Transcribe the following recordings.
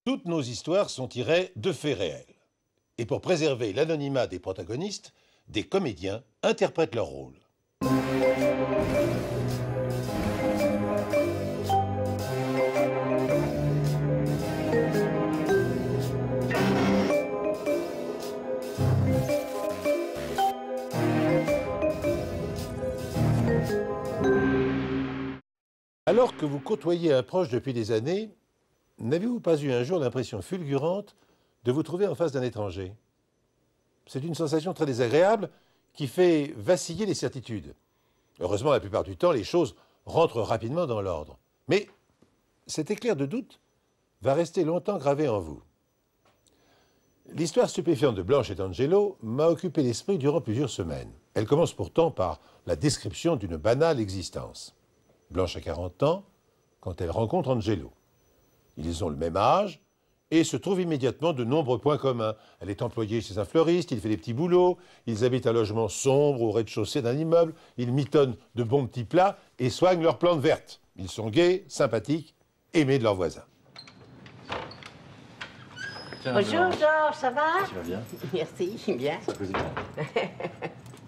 Toutes nos histoires sont tirées de faits réels. Et pour préserver l'anonymat des protagonistes, des comédiens interprètent leur rôle. Alors que vous côtoyez un proche depuis des années, n'avez-vous pas eu un jour l'impression fulgurante de vous trouver en face d'un étranger? C'est une sensation très désagréable qui fait vaciller les certitudes. Heureusement, la plupart du temps, les choses rentrent rapidement dans l'ordre. Mais cet éclair de doute va rester longtemps gravé en vous. L'histoire stupéfiante de Blanche et d'Angelo m'a occupé l'esprit durant plusieurs semaines. Elle commence pourtant par la description d'une banale existence. Blanche a 40 ans quand elle rencontre Angelo. Ils ont le même âge et se trouvent immédiatement de nombreux points communs. Elle est employée chez un fleuriste, il fait des petits boulots, ils habitent un logement sombre au rez-de-chaussée d'un immeuble, ils mitonnent de bons petits plats et soignent leurs plantes vertes. Ils sont gais, sympathiques, aimés de leurs voisins. Tiens, bonjour Georges, ça va? Tu vas bien? Merci, bien. Ça cause bien.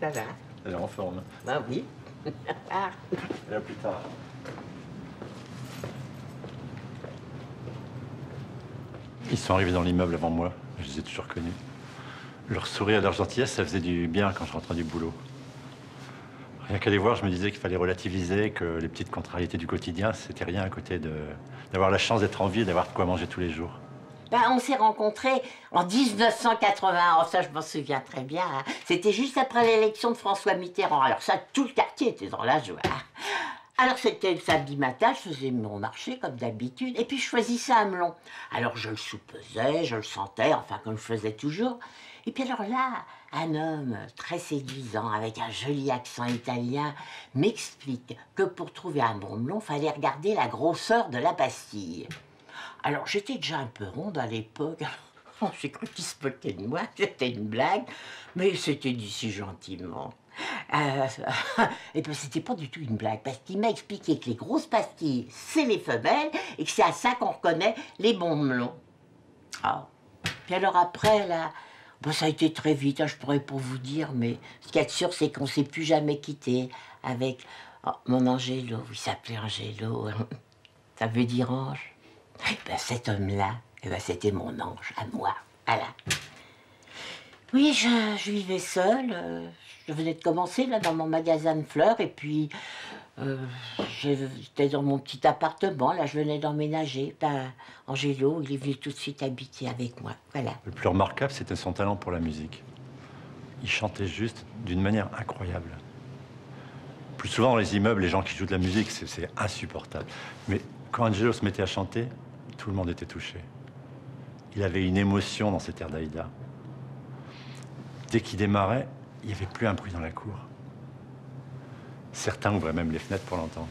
Ça va? Elle est en forme. Bah oui. Et à plus tard. Ils sont arrivés dans l'immeuble avant moi. Je les ai toujours connus. Leur sourire et leur gentillesse, ça faisait du bien quand je rentrais du boulot. Rien qu'à les voir, je me disais qu'il fallait relativiser, que les petites contrariétés du quotidien, c'était rien à côté d'avoir la chance d'être en vie et d'avoir de quoi manger tous les jours. Ben, on s'est rencontrés en 1980. Oh, ça, je m'en souviens très bien. Hein. C'était juste après l'élection de François Mitterrand. Alors ça, tout le quartier était dans la joie. Alors c'était le samedi matin, je faisais mon marché comme d'habitude, et puis je choisissais un melon. Alors je le soupesais, je le sentais, enfin comme je faisais toujours. Et puis alors là, un homme très séduisant, avec un joli accent italien, m'explique que pour trouver un bon melon, fallait regarder la grosseur de la pastille. Alors j'étais déjà un peu ronde à l'époque, alors j'ai cru qu'il se moquait de moi, c'était une blague, mais c'était dit si gentiment. Et puis c'était pas du tout une blague, parce qu'il m'a expliqué que les grosses pastilles, c'est les femelles, et que c'est à ça qu'on reconnaît les bons melons. Ah. Puis alors après, là, bon, ça a été très vite, hein, je pourrais pas vous dire, mais ce qu'il y a de sûr, c'est qu'on s'est plus jamais quitté avec mon Angelo. Il s'appelait Angelo, ça veut dire ange. Ben, cet homme-là, ben, c'était mon ange, à moi, voilà. Oui, je vivais seule. Je venais de commencer là dans mon magasin de fleurs et puis j'étais dans mon petit appartement. Là, je venais d'emménager. Ben, Angelo, il est venu tout de suite habiter avec moi. Voilà. Le plus remarquable, c'était son talent pour la musique. Il chantait juste d'une manière incroyable. Plus souvent dans les immeubles, les gens qui jouent de la musique, c'est insupportable. Mais quand Angelo se mettait à chanter, tout le monde était touché. Il avait une émotion dans cet air d'Aïda. Dès qu'il démarrait, il n'y avait plus un bruit dans la cour. Certains ouvraient même les fenêtres pour l'entendre.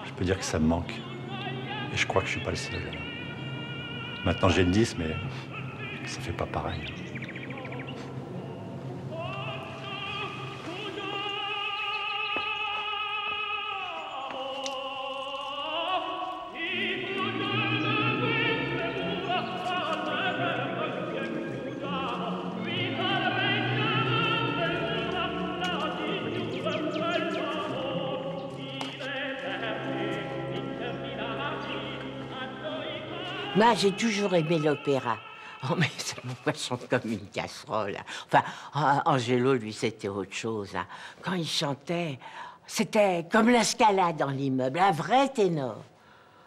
Je peux dire que ça me manque. Et je crois que je suis pas le seul. Maintenant j'ai le 10, mais ça fait pas pareil. Moi, j'ai toujours aimé l'opéra. Oh, mais ça me chante comme une casserole. Enfin, Angelo, lui, c'était autre chose. Hein. Quand il chantait, c'était comme l'escalade dans l'immeuble, un vrai ténor.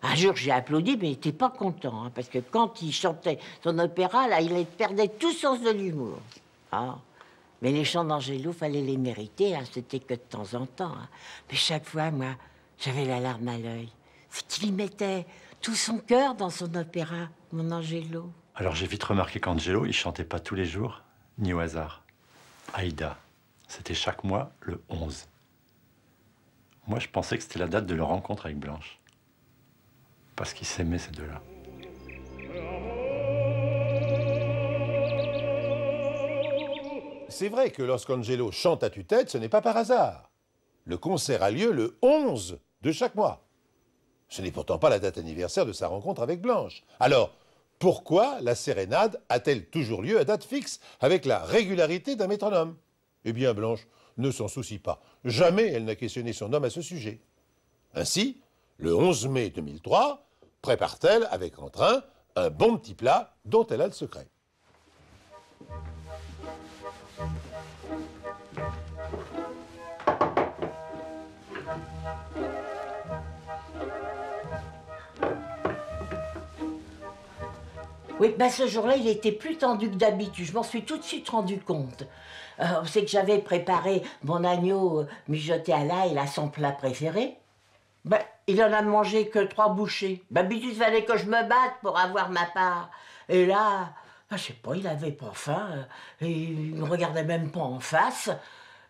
Un jour, j'ai applaudi, mais il n'était pas content, hein, parce que quand il chantait son opéra, là, il perdait tout sens de l'humour. Ah. Mais les chants d'Angelo, fallait les mériter, hein, c'était que de temps en temps. Hein. Mais chaque fois, moi, j'avais la larme à l'œil. C'est qu'il y mettait tout son cœur dans son opéra, mon Angelo. Alors j'ai vite remarqué qu'Angelo, il chantait pas tous les jours, ni au hasard. Aïda, c'était chaque mois le 11. Moi, je pensais que c'était la date de leur rencontre avec Blanche. Parce qu'ils s'aimaient, ces deux-là. C'est vrai que lorsqu'Angelo chante à tue-tête, ce n'est pas par hasard. Le concert a lieu le 11 de chaque mois. Ce n'est pourtant pas la date anniversaire de sa rencontre avec Blanche. Alors, pourquoi la sérénade a-t-elle toujours lieu à date fixe, avec la régularité d'un métronome? Eh bien, Blanche ne s'en soucie pas. Jamais elle n'a questionné son homme à ce sujet. Ainsi, le 11 mai 2003, prépare-t-elle avec entrain un bon petit plat dont elle a le secret. Oui, ben ce jour-là, il était plus tendu que d'habitude. Je m'en suis tout de suite rendu compte. C'est que j'avais préparé mon agneau mijoté à l'ail, là, son plat préféré. Ben, il en a mangé que 3 bouchées. D'habitude, il fallait que je me batte pour avoir ma part. Et là, ben, je sais pas, il avait pas faim. Et il me regardait même pas en face.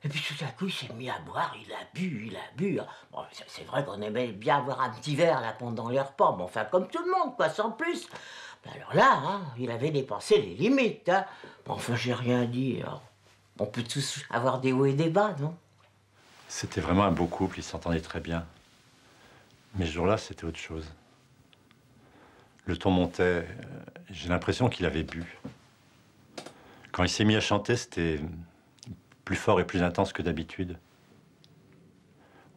Et puis tout à coup, il s'est mis à boire, il a bu, il a bu. Bon, c'est vrai qu'on aimait bien avoir un petit verre là pendant les repas, mais enfin comme tout le monde, quoi, sans plus. Ben alors là, hein, il avait dépassé les limites. Hein. Bon, enfin, j'ai rien dit. Alors, on peut tous avoir des hauts et des bas, non? C'était vraiment un beau couple, ils s'entendaient très bien. Mais ce jour-là, c'était autre chose. Le ton montait, j'ai l'impression qu'il avait bu. Quand il s'est mis à chanter, c'était plus fort et plus intense que d'habitude.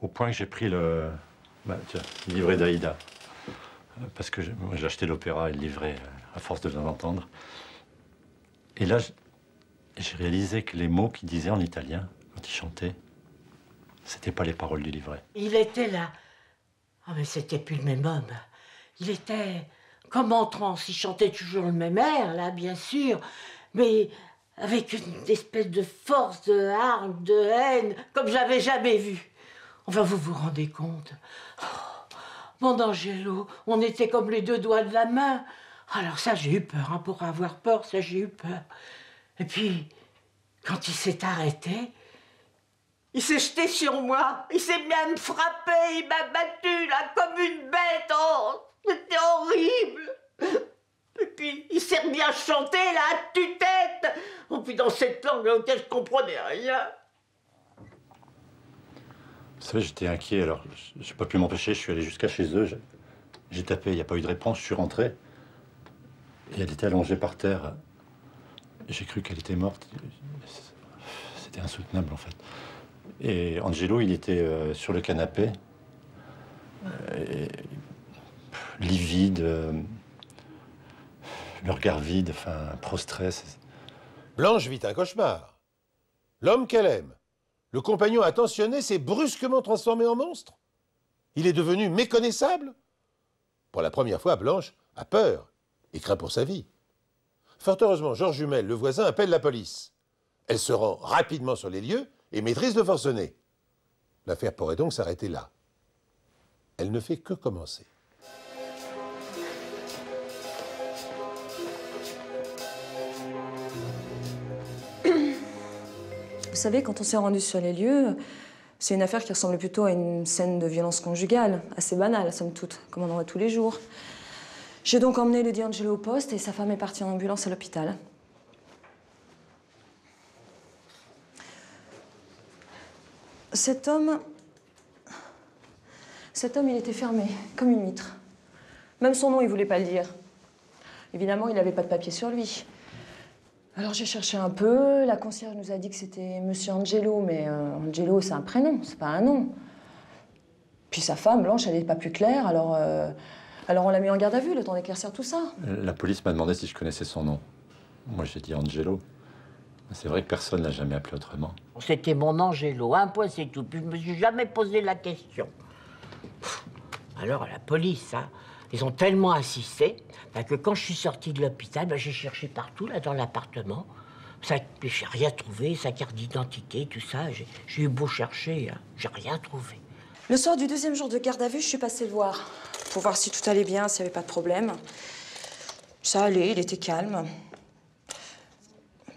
Au point que j'ai pris le livret d'Aïda. Parce que moi, j'ai acheté l'opéra et le livret à force de l'entendre. Et là, j'ai réalisé que les mots qu'il disait en italien, quand il chantait, c'était pas les paroles du livret. Il était là. Ah, mais c'était plus le même homme. Il était comme en transe. Il chantait toujours le même air, là, bien sûr. Mais avec une espèce de force, de hargne, de haine, comme j'avais jamais vu. Enfin, vous vous rendez compte? Mon Angelo, on était comme les 2 doigts de la main. Alors ça, j'ai eu peur, hein, pour avoir peur, ça, j'ai eu peur. Et puis, quand il s'est arrêté, il s'est jeté sur moi, il s'est mis à me frapper, il m'a battu, là, comme une bête. Oh, c'était horrible. Et puis, il s'est remis à chanter, là, à tue-tête. Oh, puis dans cette langue là, auquel je comprenais rien. Vous savez, j'étais inquiet, alors j'ai pas pu m'empêcher, je suis allé jusqu'à chez eux. J'ai tapé, il n'y a pas eu de réponse, je suis rentré. Et elle était allongée par terre. J'ai cru qu'elle était morte. C'était insoutenable, en fait. Et Angelo, il était sur le canapé, livide, le regard vide, enfin, prostré. Blanche vit un cauchemar. L'homme qu'elle aime, le compagnon attentionné, s'est brusquement transformé en monstre. Il est devenu méconnaissable. Pour la première fois, Blanche a peur et craint pour sa vie. Fort heureusement, Georges Jumel, le voisin, appelle la police. Elle se rend rapidement sur les lieux et maîtrise le forcené. L'affaire pourrait donc s'arrêter là. Elle ne fait que commencer. Vous savez, quand on s'est rendu sur les lieux, c'est une affaire qui ressemble plutôt à une scène de violence conjugale, assez banale, somme toute, comme on en voit tous les jours. J'ai donc emmené le dit Angelo au poste et sa femme est partie en ambulance à l'hôpital. Cet homme, il était fermé, comme une mitre. Même son nom, il voulait pas le dire. Évidemment, il n'avait pas de papier sur lui. Alors j'ai cherché un peu, la concierge nous a dit que c'était Monsieur Angelo, mais Angelo c'est un prénom, c'est pas un nom. Puis sa femme, Blanche, elle n'est pas plus claire, alors on l'a mis en garde à vue, le temps d'éclaircir tout ça. La police m'a demandé si je connaissais son nom. Moi j'ai dit Angelo. C'est vrai que personne ne l'a jamais appelé autrement. C'était mon Angelo, un point c'est tout, puis je me suis jamais posé la question. Alors la police, hein, ils ont tellement insisté que quand je suis sortie de l'hôpital, j'ai cherché partout là dans l'appartement. J'ai rien trouvé, sa carte d'identité, tout ça. J'ai eu beau chercher, hein, j'ai rien trouvé. Le soir du 2e jour de garde à vue, je suis passée le voir pour voir si tout allait bien, s'il n'y avait pas de problème. Ça allait, il était calme. Un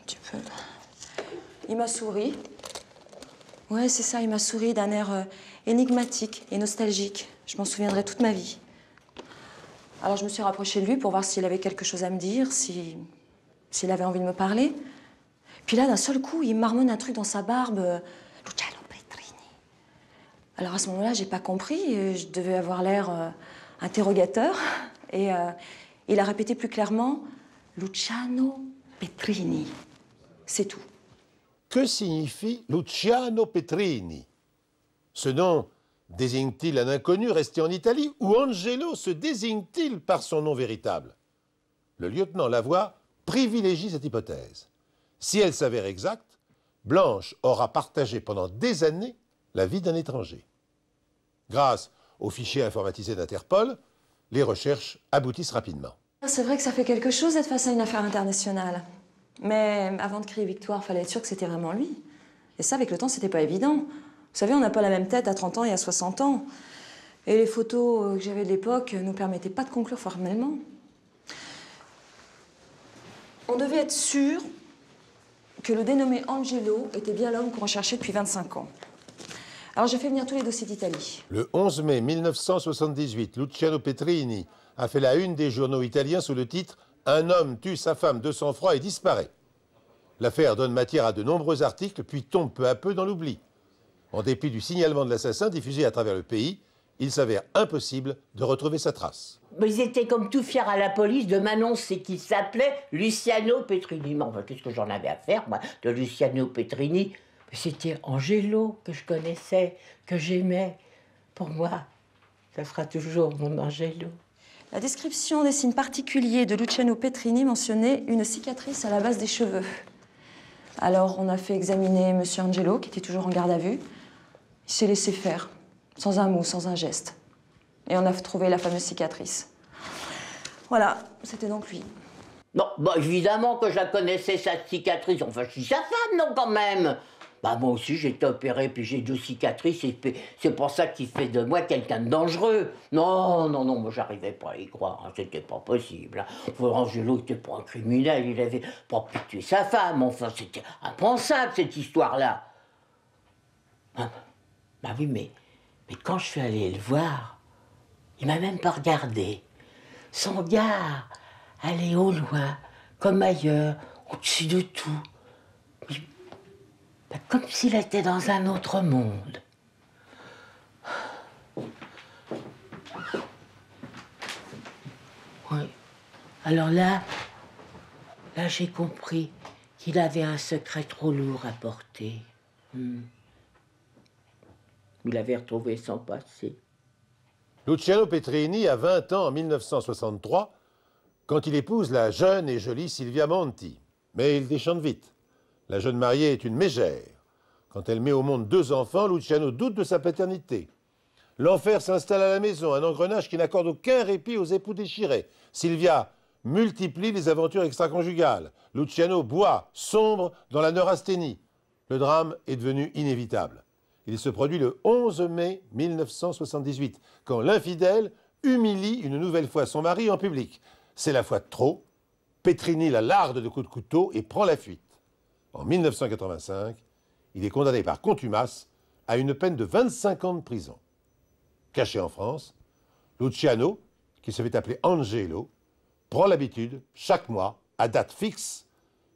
petit peu. Il m'a souri. Ouais, c'est ça, il m'a souri d'un air énigmatique et nostalgique. Je m'en souviendrai toute ma vie. Alors je me suis rapprochée de lui pour voir s'il avait quelque chose à me dire, s'il avait envie de me parler. Puis là, d'un seul coup, il marmonne un truc dans sa barbe. Luciano Petrini. Alors à ce moment-là, j'ai pas compris. Je devais avoir l'air interrogateur. Et il a répété plus clairement Luciano Petrini. C'est tout. Que signifie Luciano Petrini? Ce nom désigne-t-il un inconnu resté en Italie ou Angelo se désigne-t-il par son nom véritable? Le lieutenant Lavoie privilégie cette hypothèse. Si elle s'avère exacte, Blanche aura partagé pendant des années la vie d'un étranger. Grâce aux fichiers informatisés d'Interpol, les recherches aboutissent rapidement. C'est vrai que ça fait quelque chose d'être face à une affaire internationale. Mais avant de crier victoire, il fallait être sûr que c'était vraiment lui. Et ça, avec le temps, c'était pas évident. Vous savez, on n'a pas la même tête à 30 ans et à 60 ans. Et les photos que j'avais de l'époque ne nous permettaient pas de conclure formellement. On devait être sûr que le dénommé Angelo était bien l'homme qu'on recherchait depuis 25 ans. Alors j'ai fait venir tous les dossiers d'Italie. Le 11 mai 1978, Luciano Petrini a fait la une des journaux italiens sous le titre « Un homme tue sa femme de sang-froid et disparaît ». L'affaire donne matière à de nombreux articles, puis tombe peu à peu dans l'oubli. En dépit du signalement de l'assassin diffusé à travers le pays, il s'avère impossible de retrouver sa trace. Ils étaient comme tout fiers à la police de m'annoncer qu'il s'appelait Luciano Petrini. Mais enfin, qu'est-ce que j'en avais à faire, moi, de Luciano Petrini? C'était Angelo que je connaissais, que j'aimais. Pour moi, ça sera toujours mon Angelo. La description des signes particuliers de Luciano Petrini mentionnait une cicatrice à la base des cheveux. Alors, on a fait examiner M. Angelo, qui était toujours en garde à vue. Il s'est laissé faire, sans un mot, sans un geste. Et on a trouvé la fameuse cicatrice. Voilà, c'était donc lui. Non, bah évidemment que je la connaissais, sa cicatrice. Enfin, je suis sa femme, non, quand même. Bah moi aussi, j'ai été opéré, puis j'ai 2 cicatrices, et puis c'est pour ça qu'il fait de moi quelqu'un de dangereux. Non, non, non, moi j'arrivais pas à y croire, hein, c'était pas possible. Hein. Angelo était pas un criminel, il avait pas pu tuer sa femme, enfin c'était impensable cette histoire-là. Ah, bah oui, mais quand je suis allé le voir, il m'a même pas regardé. Son regard allait au loin, comme ailleurs, au-dessus de tout. Comme s'il était dans un autre monde. Oui. Alors là j'ai compris qu'il avait un secret trop lourd à porter. Il avait retrouvé son passé. Luciano Petrini a 20 ans en 1963 quand il épouse la jeune et jolie Silvia Monti. Mais il déchante vite. La jeune mariée est une mégère. Quand elle met au monde 2 enfants, Luciano doute de sa paternité. L'enfer s'installe à la maison, un engrenage qui n'accorde aucun répit aux époux déchirés. Silvia multiplie les aventures extraconjugales. Luciano boit, sombre dans la neurasthénie. Le drame est devenu inévitable. Il se produit le 11 mai 1978, quand l'infidèle humilie une nouvelle fois son mari en public. C'est la fois de trop. Petrini la larde de coups de couteau et prend la fuite. En 1985, il est condamné par contumace à une peine de 25 ans de prison. Caché en France, Luciano, qui se fait appeler Angelo, prend l'habitude, chaque mois, à date fixe,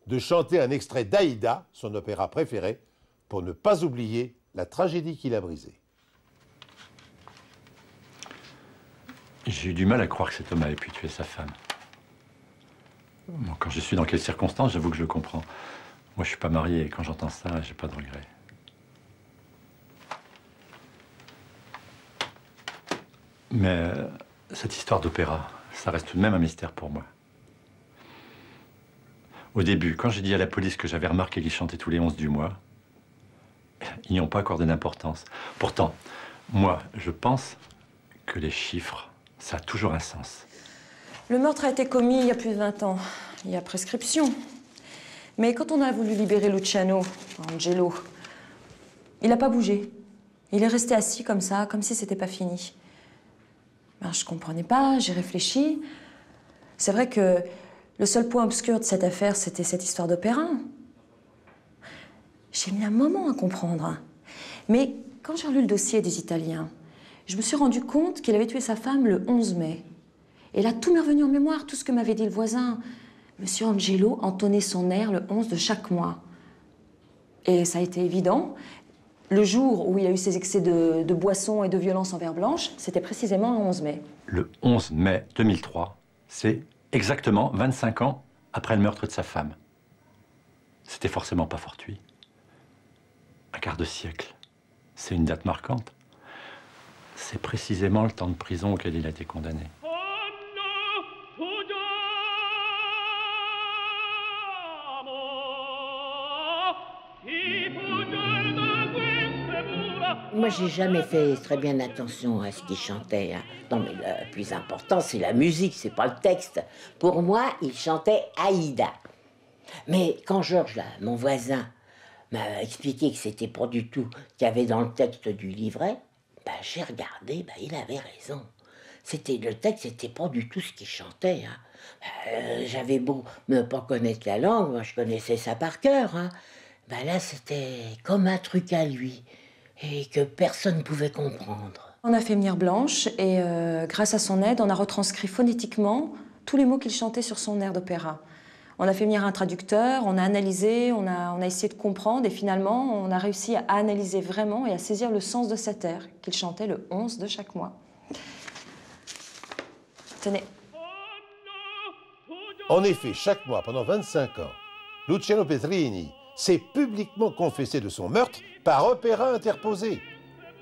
de chanter un extrait d'Aïda, son opéra préféré, pour ne pas oublier la tragédie qu'il a brisée. J'ai eu du mal à croire que cet homme avait pu tuer sa femme. Bon, quand je suis dans quelles circonstances, j'avoue que je le comprends. Moi, je suis pas marié et quand j'entends ça, j'ai pas de regrets. Mais cette histoire d'opéra, ça reste tout de même un mystère pour moi. Au début, quand j'ai dit à la police que j'avais remarqué qu'il chantait tous les 11 du mois, ils n'y ont pas accordé d'importance. Pourtant, moi, je pense que les chiffres, ça a toujours un sens. Le meurtre a été commis il y a plus de 20 ans. Il y a prescription. Mais quand on a voulu libérer Luciano, Angelo, il n'a pas bougé. Il est resté assis comme ça, comme si c'était pas fini. Ben, je comprenais pas, j'ai réfléchi. C'est vrai que le seul point obscur de cette affaire, c'était cette histoire de Perrin. J'ai mis un moment à comprendre. Mais quand j'ai relu le dossier des Italiens, je me suis rendu compte qu'il avait tué sa femme le 11 mai. Et là, tout m'est revenu en mémoire, tout ce que m'avait dit le voisin. Monsieur Angelo entonnait son air le 11 de chaque mois. Et ça a été évident. Le jour où il a eu ses excès de boisson et de violence envers Blanche, c'était précisément le 11 mai. Le 11 mai 2003, c'est exactement 25 ans après le meurtre de sa femme. C'était forcément pas fortuit. Un quart de siècle, c'est une date marquante. C'est précisément le temps de prison auquel il a été condamné. Moi, j'ai jamais fait très bien attention à ce qu'il chantait. Hein. Non, mais le plus important, c'est la musique, c'est pas le texte. Pour moi, il chantait Aïda. Mais quand Georges, là, mon voisin, m'a expliqué que c'était pas du tout qu'il y avait dans le texte du livret, ben, j'ai regardé, ben, il avait raison. Le texte, c'était pas du tout ce qu'il chantait. Hein. J'avais beau ne pas connaître la langue, moi je connaissais ça par cœur. Hein. Ben là, c'était comme un truc à lui, et que personne ne pouvait comprendre. On a fait venir Blanche, et grâce à son aide, on a retranscrit phonétiquement tous les mots qu'il chantait sur son air d'opéra. On a fait venir un traducteur, on a analysé, on a essayé de comprendre, et finalement, on a réussi à analyser vraiment et à saisir le sens de cet air qu'il chantait le 11 de chaque mois. Tenez. En effet, chaque mois, pendant 25 ans, Luciano Petrini s'est publiquement confessé de son meurtre par opéra interposé.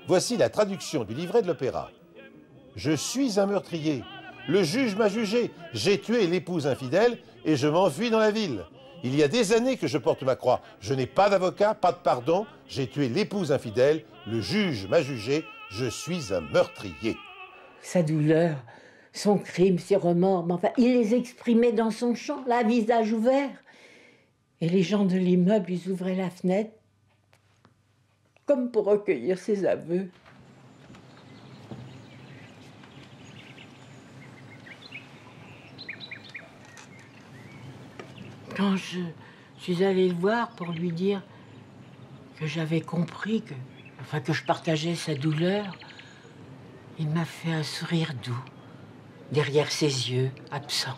Voici la traduction du livret de l'opéra. « Je suis un meurtrier. Le juge m'a jugé. J'ai tué l'épouse infidèle et je m'enfuis dans la ville. Il y a des années que je porte ma croix. Je n'ai pas d'avocat, pas de pardon. J'ai tué l'épouse infidèle. Le juge m'a jugé. Je suis un meurtrier. » Sa douleur, son crime, ses remords, mais enfin, il les exprimait dans son chant, là, visage ouvert. Et les gens de l'immeuble, ils ouvraient la fenêtre, comme pour recueillir ses aveux. Quand je suis allée le voir pour lui dire que j'avais compris, que je partageais sa douleur, il m'a fait un sourire doux, derrière ses yeux, absents.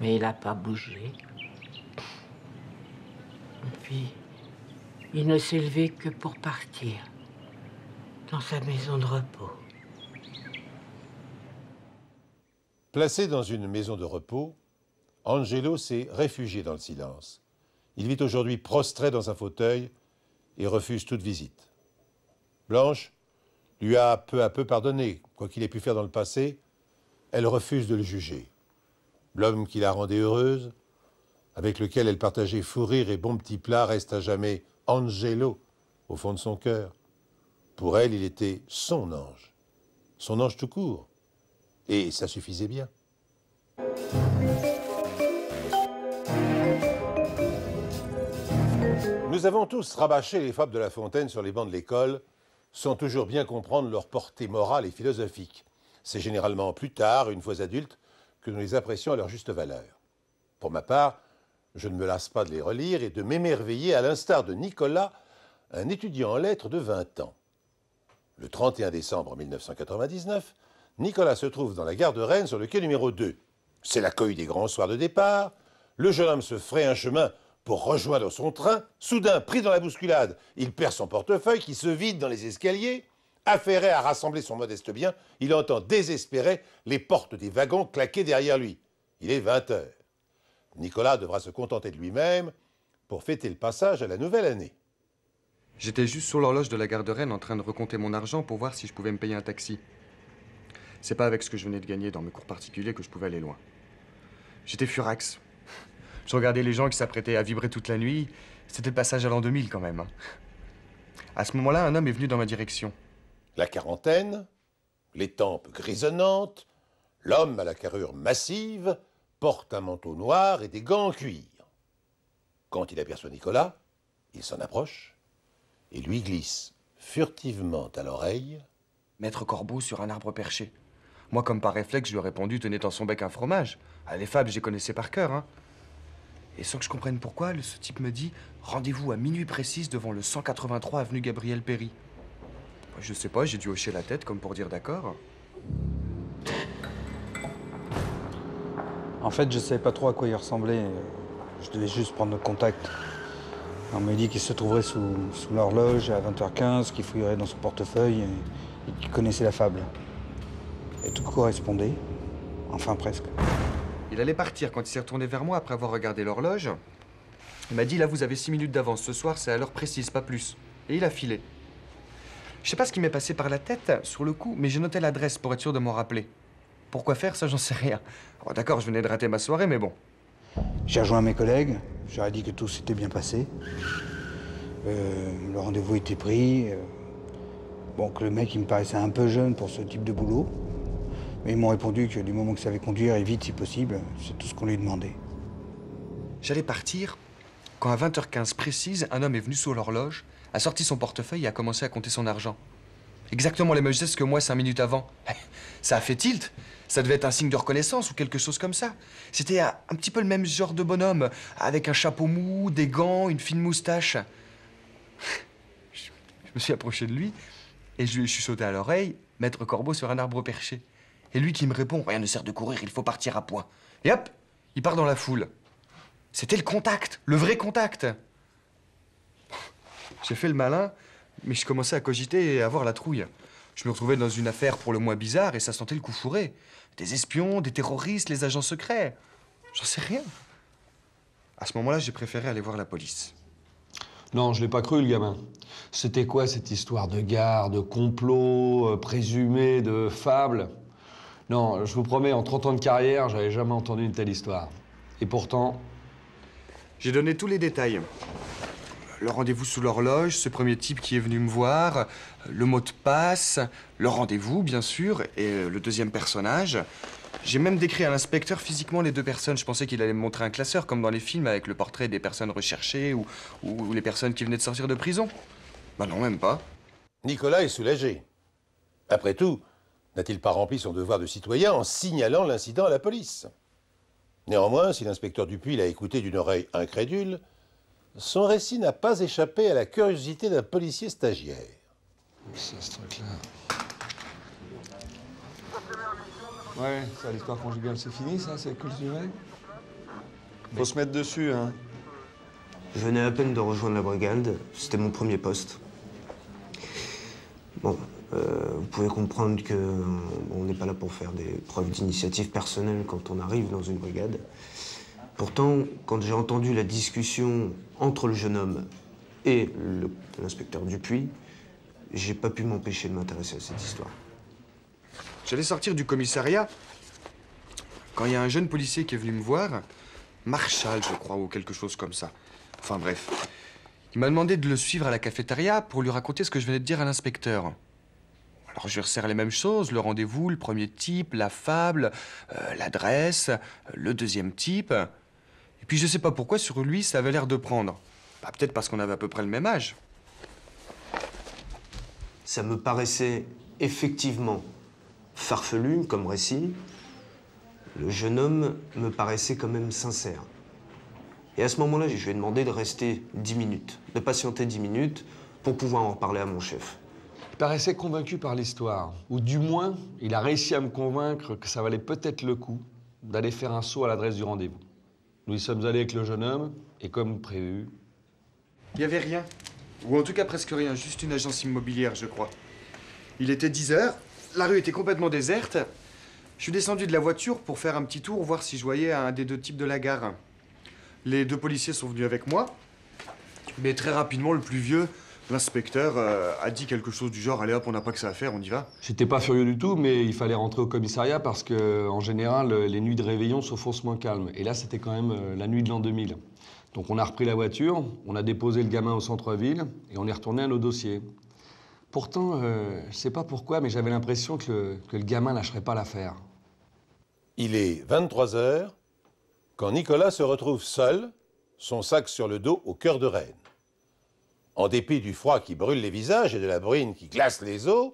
Mais il n'a pas bougé. Et puis, il ne s'est levé que pour partir, dans sa maison de repos. Placé dans une maison de repos, Angelo s'est réfugié dans le silence. Il vit aujourd'hui prostré dans un fauteuil et refuse toute visite. Blanche lui a peu à peu pardonné, quoi qu'il ait pu faire dans le passé. Elle refuse de le juger. L'homme qui la rendait heureuse, avec lequel elle partageait fou rire et bons petits plats, reste à jamais Angelo au fond de son cœur. Pour elle, il était son ange tout court. Et ça suffisait bien. Nous avons tous rabâché les fables de La Fontaine sur les bancs de l'école, sans toujours bien comprendre leur portée morale et philosophique. C'est généralement plus tard, une fois adultes, que nous les apprécions à leur juste valeur. Pour ma part, je ne me lasse pas de les relire et de m'émerveiller à l'instar de Nicolas, un étudiant en lettres de 20 ans. Le 31 décembre 1999, Nicolas se trouve dans la gare de Rennes sur le quai numéro 2. C'est la cohue des grands soirs de départ. Le jeune homme se fraye un chemin pour rejoindre son train. Soudain, pris dans la bousculade, il perd son portefeuille qui se vide dans les escaliers. Affairé à rassembler son modeste bien, il entend désespéré les portes des wagons claquer derrière lui. Il est 20 heures. Nicolas devra se contenter de lui-même pour fêter le passage à la nouvelle année. J'étais juste sur l'horloge de la gare de Rennes en train de recompter mon argent pour voir si je pouvais me payer un taxi. C'est pas avec ce que je venais de gagner dans mes cours particuliers que je pouvais aller loin. J'étais furax. Je regardais les gens qui s'apprêtaient à vibrer toute la nuit. C'était le passage à l'an 2000 quand même. À ce moment-là, un homme est venu dans ma direction. La quarantaine, les tempes grisonnantes, l'homme à la carrure massive porte un manteau noir et des gants en cuir. Quand il aperçoit Nicolas, il s'en approche et lui glisse furtivement à l'oreille: Maître Corbeau sur un arbre perché. Moi, comme par réflexe, je lui ai répondu « Tenez dans son bec un fromage ». Ah, les fables, je les connaissais par cœur, hein. Et sans que je comprenne pourquoi, ce type me dit « Rendez-vous à minuit précise devant le 183 avenue Gabriel Péry ». Je sais pas, j'ai dû hocher la tête comme pour dire d'accord. En fait, je savais pas trop à quoi il ressemblait. Je devais juste prendre contact. On m'a dit qu'il se trouverait sous l'horloge à 20h15, qu'il fouillerait dans son portefeuille et qu'il connaissait la fable. Et tout correspondait. Enfin, presque. Il allait partir quand il s'est retourné vers moi après avoir regardé l'horloge. Il m'a dit « Là, vous avez 6 minutes d'avance. Ce soir, c'est à l'heure précise, pas plus. » Et il a filé. Je sais pas ce qui m'est passé par la tête sur le coup, mais j'ai noté l'adresse pour être sûr de m'en rappeler. Pourquoi faire, ça, j'en sais rien. Oh, d'accord, je venais de rater ma soirée, mais bon. J'ai rejoint mes collègues. J'aurais dit que tout s'était bien passé. Le rendez-vous était pris. Bon, que le mec, il me paraissait un peu jeune pour ce type de boulot. Mais ils m'ont répondu que du moment que ça savait conduire, et vite si possible, c'est tout ce qu'on lui demandait. J'allais partir quand à 20h15 précise, un homme est venu sous l'horloge, a sorti son portefeuille et a commencé à compter son argent. Exactement les mêmes gestes que moi 5 minutes avant. Ça a fait tilt. Ça devait être un signe de reconnaissance ou quelque chose comme ça. C'était un petit peu le même genre de bonhomme, avec un chapeau mou, des gants, une fine moustache. Je me suis approché de lui et je lui ai chuchoté à l'oreille « Maître Corbeau sur un arbre perché ». Et lui qui me répond « Rien ne sert de courir, il faut partir à point ». Et hop, il part dans la foule. C'était le contact, le vrai contact. J'ai fait le malin, mais je commençais à cogiter et à avoir la trouille. Je me retrouvais dans une affaire pour le moins bizarre et ça sentait le coup fourré. Des espions, des terroristes, les agents secrets. J'en sais rien. À ce moment-là, j'ai préféré aller voir la police. Non, je l'ai pas cru, le gamin. C'était quoi cette histoire de gare, de complot, présumé, de fable? Non, je vous promets, en 30 ans de carrière, j'avais jamais entendu une telle histoire. Et pourtant... J'ai donné tous les détails. Le rendez-vous sous l'horloge, ce premier type qui est venu me voir, le mot de passe, le rendez-vous, bien sûr, et le deuxième personnage. J'ai même décrit à l'inspecteur physiquement les deux personnes. Je pensais qu'il allait me montrer un classeur, comme dans les films, avec le portrait des personnes recherchées ou les personnes qui venaient de sortir de prison. Bah non, même pas. Nicolas est soulagé. Après tout, n'a-t-il pas rempli son devoir de citoyen en signalant l'incident à la police? Néanmoins, si l'inspecteur Dupuis l'a écouté d'une oreille incrédule, son récit n'a pas échappé à la curiosité d'un policier stagiaire. Ça, ce truc-là... Ouais, ça, l'histoire conjugale, c'est fini, ça, c'est cultivé. Faut se mettre dessus, hein. Je venais à peine de rejoindre la brigade, c'était mon premier poste. Bon, vous pouvez comprendre qu'on n'est pas là pour faire des preuves d'initiative personnelle quand on arrive dans une brigade. Pourtant, quand j'ai entendu la discussion entre le jeune homme et l'inspecteur Dupuis, j'ai pas pu m'empêcher de m'intéresser à cette histoire. J'allais sortir du commissariat quand il y a un jeune policier qui est venu me voir, Marshall, je crois, ou quelque chose comme ça. Enfin bref. Il m'a demandé de le suivre à la cafétéria pour lui raconter ce que je venais de dire à l'inspecteur. Alors je lui resserre les mêmes choses, le rendez-vous, le premier type, la fable, l'adresse, le deuxième type. Et puis je sais pas pourquoi, sur lui, ça avait l'air de prendre. Bah, peut-être parce qu'on avait à peu près le même âge. Ça me paraissait effectivement farfelu comme récit. Le jeune homme me paraissait quand même sincère. Et à ce moment-là, je lui ai demandé de rester 10 minutes, de patienter 10 minutes pour pouvoir en reparler à mon chef. Il paraissait convaincu par l'histoire, ou du moins, il a réussi à me convaincre que ça valait peut-être le coup d'aller faire un saut à l'adresse du rendez-vous. Nous y sommes allés avec le jeune homme, et comme prévu... Il n'y avait rien. Ou en tout cas presque rien, juste une agence immobilière, je crois. Il était 10 h, la rue était complètement déserte. Je suis descendu de la voiture pour faire un petit tour, voir si je voyais un des deux types de la gare. Les deux policiers sont venus avec moi, mais très rapidement, le plus vieux, l'inspecteur, a dit quelque chose du genre « Allez hop, on n'a pas que ça à faire, on y va ». J'étais pas furieux du tout, mais il fallait rentrer au commissariat parce que, en général, les nuits de réveillon se foncent moins calmes. Et là, c'était quand même la nuit de l'an 2000. Donc on a repris la voiture, on a déposé le gamin au centre-ville et on est retourné à nos dossiers. Pourtant, je sais pas pourquoi, mais j'avais l'impression que le gamin lâcherait pas l'affaire. Il est 23 h quand Nicolas se retrouve seul, son sac sur le dos au cœur de Rennes. En dépit du froid qui brûle les visages et de la bruine qui glace les os,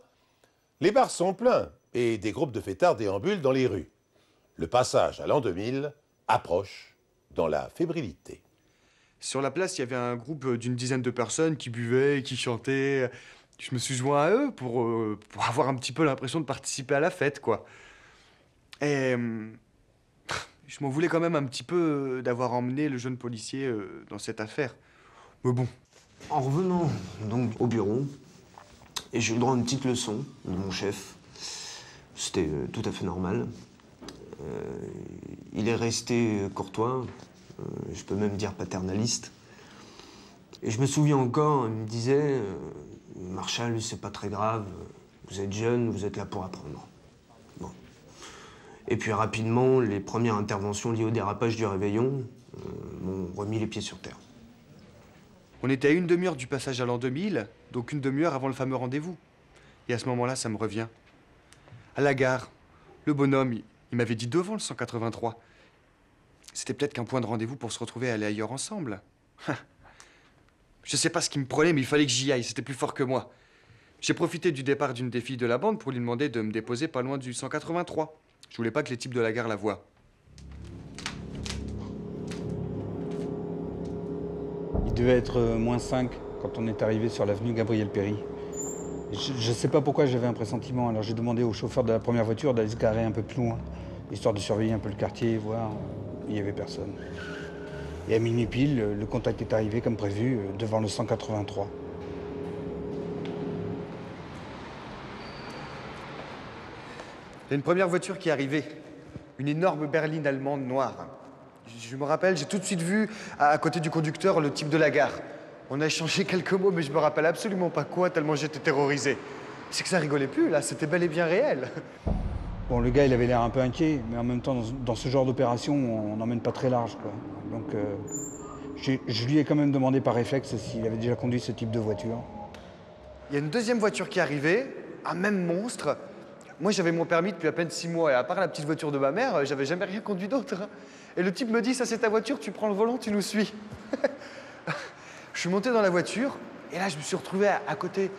les bars sont pleins et des groupes de fêtards déambulent dans les rues. Le passage à l'an 2000 approche dans la fébrilité. Sur la place, il y avait un groupe d'une dizaine de personnes qui buvaient, qui chantaient. Je me suis joint à eux pour avoir un petit peu l'impression de participer à la fête, quoi. Et je m'en voulais quand même un petit peu d'avoir emmené le jeune policier dans cette affaire. Mais bon. En revenant donc au bureau, et j'ai eu le droit à une petite leçon de mon chef. C'était tout à fait normal. Il est resté courtois, je peux même dire paternaliste. Et je me souviens encore, il me disait « Marshall, c'est pas très grave, vous êtes jeune, vous êtes là pour apprendre. » Bon. Et puis rapidement, les premières interventions liées au dérapage du réveillon m'ont remis les pieds sur terre. On était à une demi-heure du passage à l'an 2000, donc une demi-heure avant le fameux rendez-vous. Et à ce moment-là, ça me revient. À la gare, le bonhomme, il m'avait dit devant le 183. C'était peut-être qu'un point de rendez-vous pour se retrouver et aller ailleurs ensemble. Je sais pas ce qui me prenait, mais il fallait que j'y aille, c'était plus fort que moi. J'ai profité du départ d'une des filles de la bande pour lui demander de me déposer pas loin du 183. Je voulais pas que les types de la gare la voient. Il devait être -5 quand on est arrivé sur l'avenue Gabriel Péri. Je ne sais pas pourquoi j'avais un pressentiment, alors j'ai demandé au chauffeur de la première voiture d'aller se garer un peu plus loin, histoire de surveiller un peu le quartier, voir. Il n'y avait personne. Et à minuit pile, le contact est arrivé comme prévu, devant le 183. Il y a une première voiture qui est arrivée, une énorme berline allemande noire. Je me rappelle, j'ai tout de suite vu, à côté du conducteur, le type de la gare. On a échangé quelques mots, mais je me rappelle absolument pas quoi, tellement j'étais terrorisé. C'est que ça rigolait plus, là, c'était bel et bien réel. Bon, le gars, il avait l'air un peu inquiet, mais en même temps, dans ce genre d'opération, on n'emmène pas très large, quoi. Donc, je lui ai quand même demandé par réflexe s'il avait déjà conduit ce type de voiture. Il y a une deuxième voiture qui est arrivée, un même monstre. Moi, j'avais mon permis depuis à peine 6 mois, et à part la petite voiture de ma mère, j'avais jamais rien conduit d'autre. Et le type me dit, ça c'est ta voiture, tu prends le volant, tu nous suis. Je suis monté dans la voiture, et là, je me suis retrouvé à côté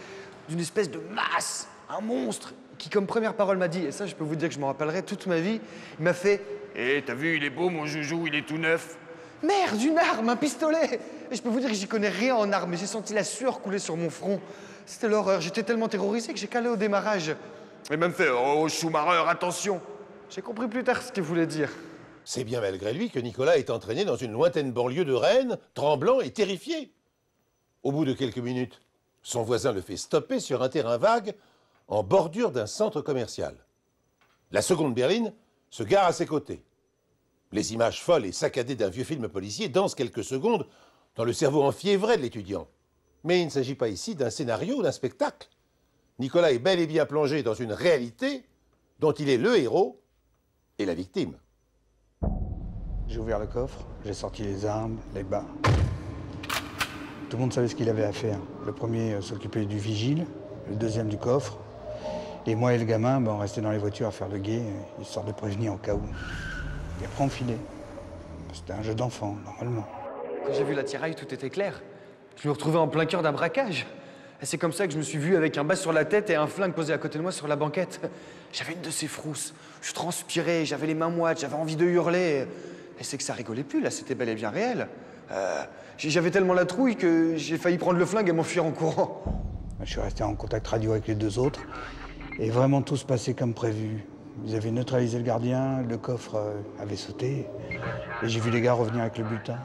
d'une espèce de masse, un monstre, qui, comme première parole, m'a dit, et ça, je peux vous dire que je m'en rappellerai toute ma vie, il m'a fait « Eh, t'as vu, il est beau, mon joujou, il est tout neuf. » Merde, une arme, un pistolet! Et je peux vous dire que j'y connais rien en armes, mais j'ai senti la sueur couler sur mon front. C'était l'horreur, j'étais tellement terrorisé que j'ai calé au démarrage. Il m'a même fait « Oh, Schumacher, attention !» J'ai compris plus tard ce qu'il voulait dire. C'est bien malgré lui que Nicolas est entraîné dans une lointaine banlieue de Rennes, tremblant et terrifié. Au bout de quelques minutes, son voisin le fait stopper sur un terrain vague en bordure d'un centre commercial. La seconde berline se gare à ses côtés. Les images folles et saccadées d'un vieux film policier dansent quelques secondes dans le cerveau enfiévré de l'étudiant. Mais il ne s'agit pas ici d'un scénario ou d'un spectacle. Nicolas est bel et bien plongé dans une réalité dont il est le héros et la victime. J'ai ouvert le coffre, j'ai sorti les armes, les bas. Tout le monde savait ce qu'il avait à faire. Le premier s'occupait du vigile, le deuxième du coffre. Et moi et le gamin, on restait dans les voitures à faire le guet, histoire de prévenir au cas où. Et après on filait. C'était un jeu d'enfant, normalement. Quand j'ai vu la tiraille, tout était clair. Je me retrouvais en plein cœur d'un braquage. Et c'est comme ça que je me suis vu avec un bas sur la tête et un flingue posé à côté de moi sur la banquette. J'avais une de ces frousses. Je transpirais, j'avais les mains moites, j'avais envie de hurler. Et c'est que ça rigolait plus, là, c'était bel et bien réel. J'avais tellement la trouille que j'ai failli prendre le flingue et m'enfuir en courant. Je suis resté en contact radio avec les deux autres. Et vraiment tout se passait comme prévu. Ils avaient neutralisé le gardien, le coffre avait sauté. Et j'ai vu les gars revenir avec le butin.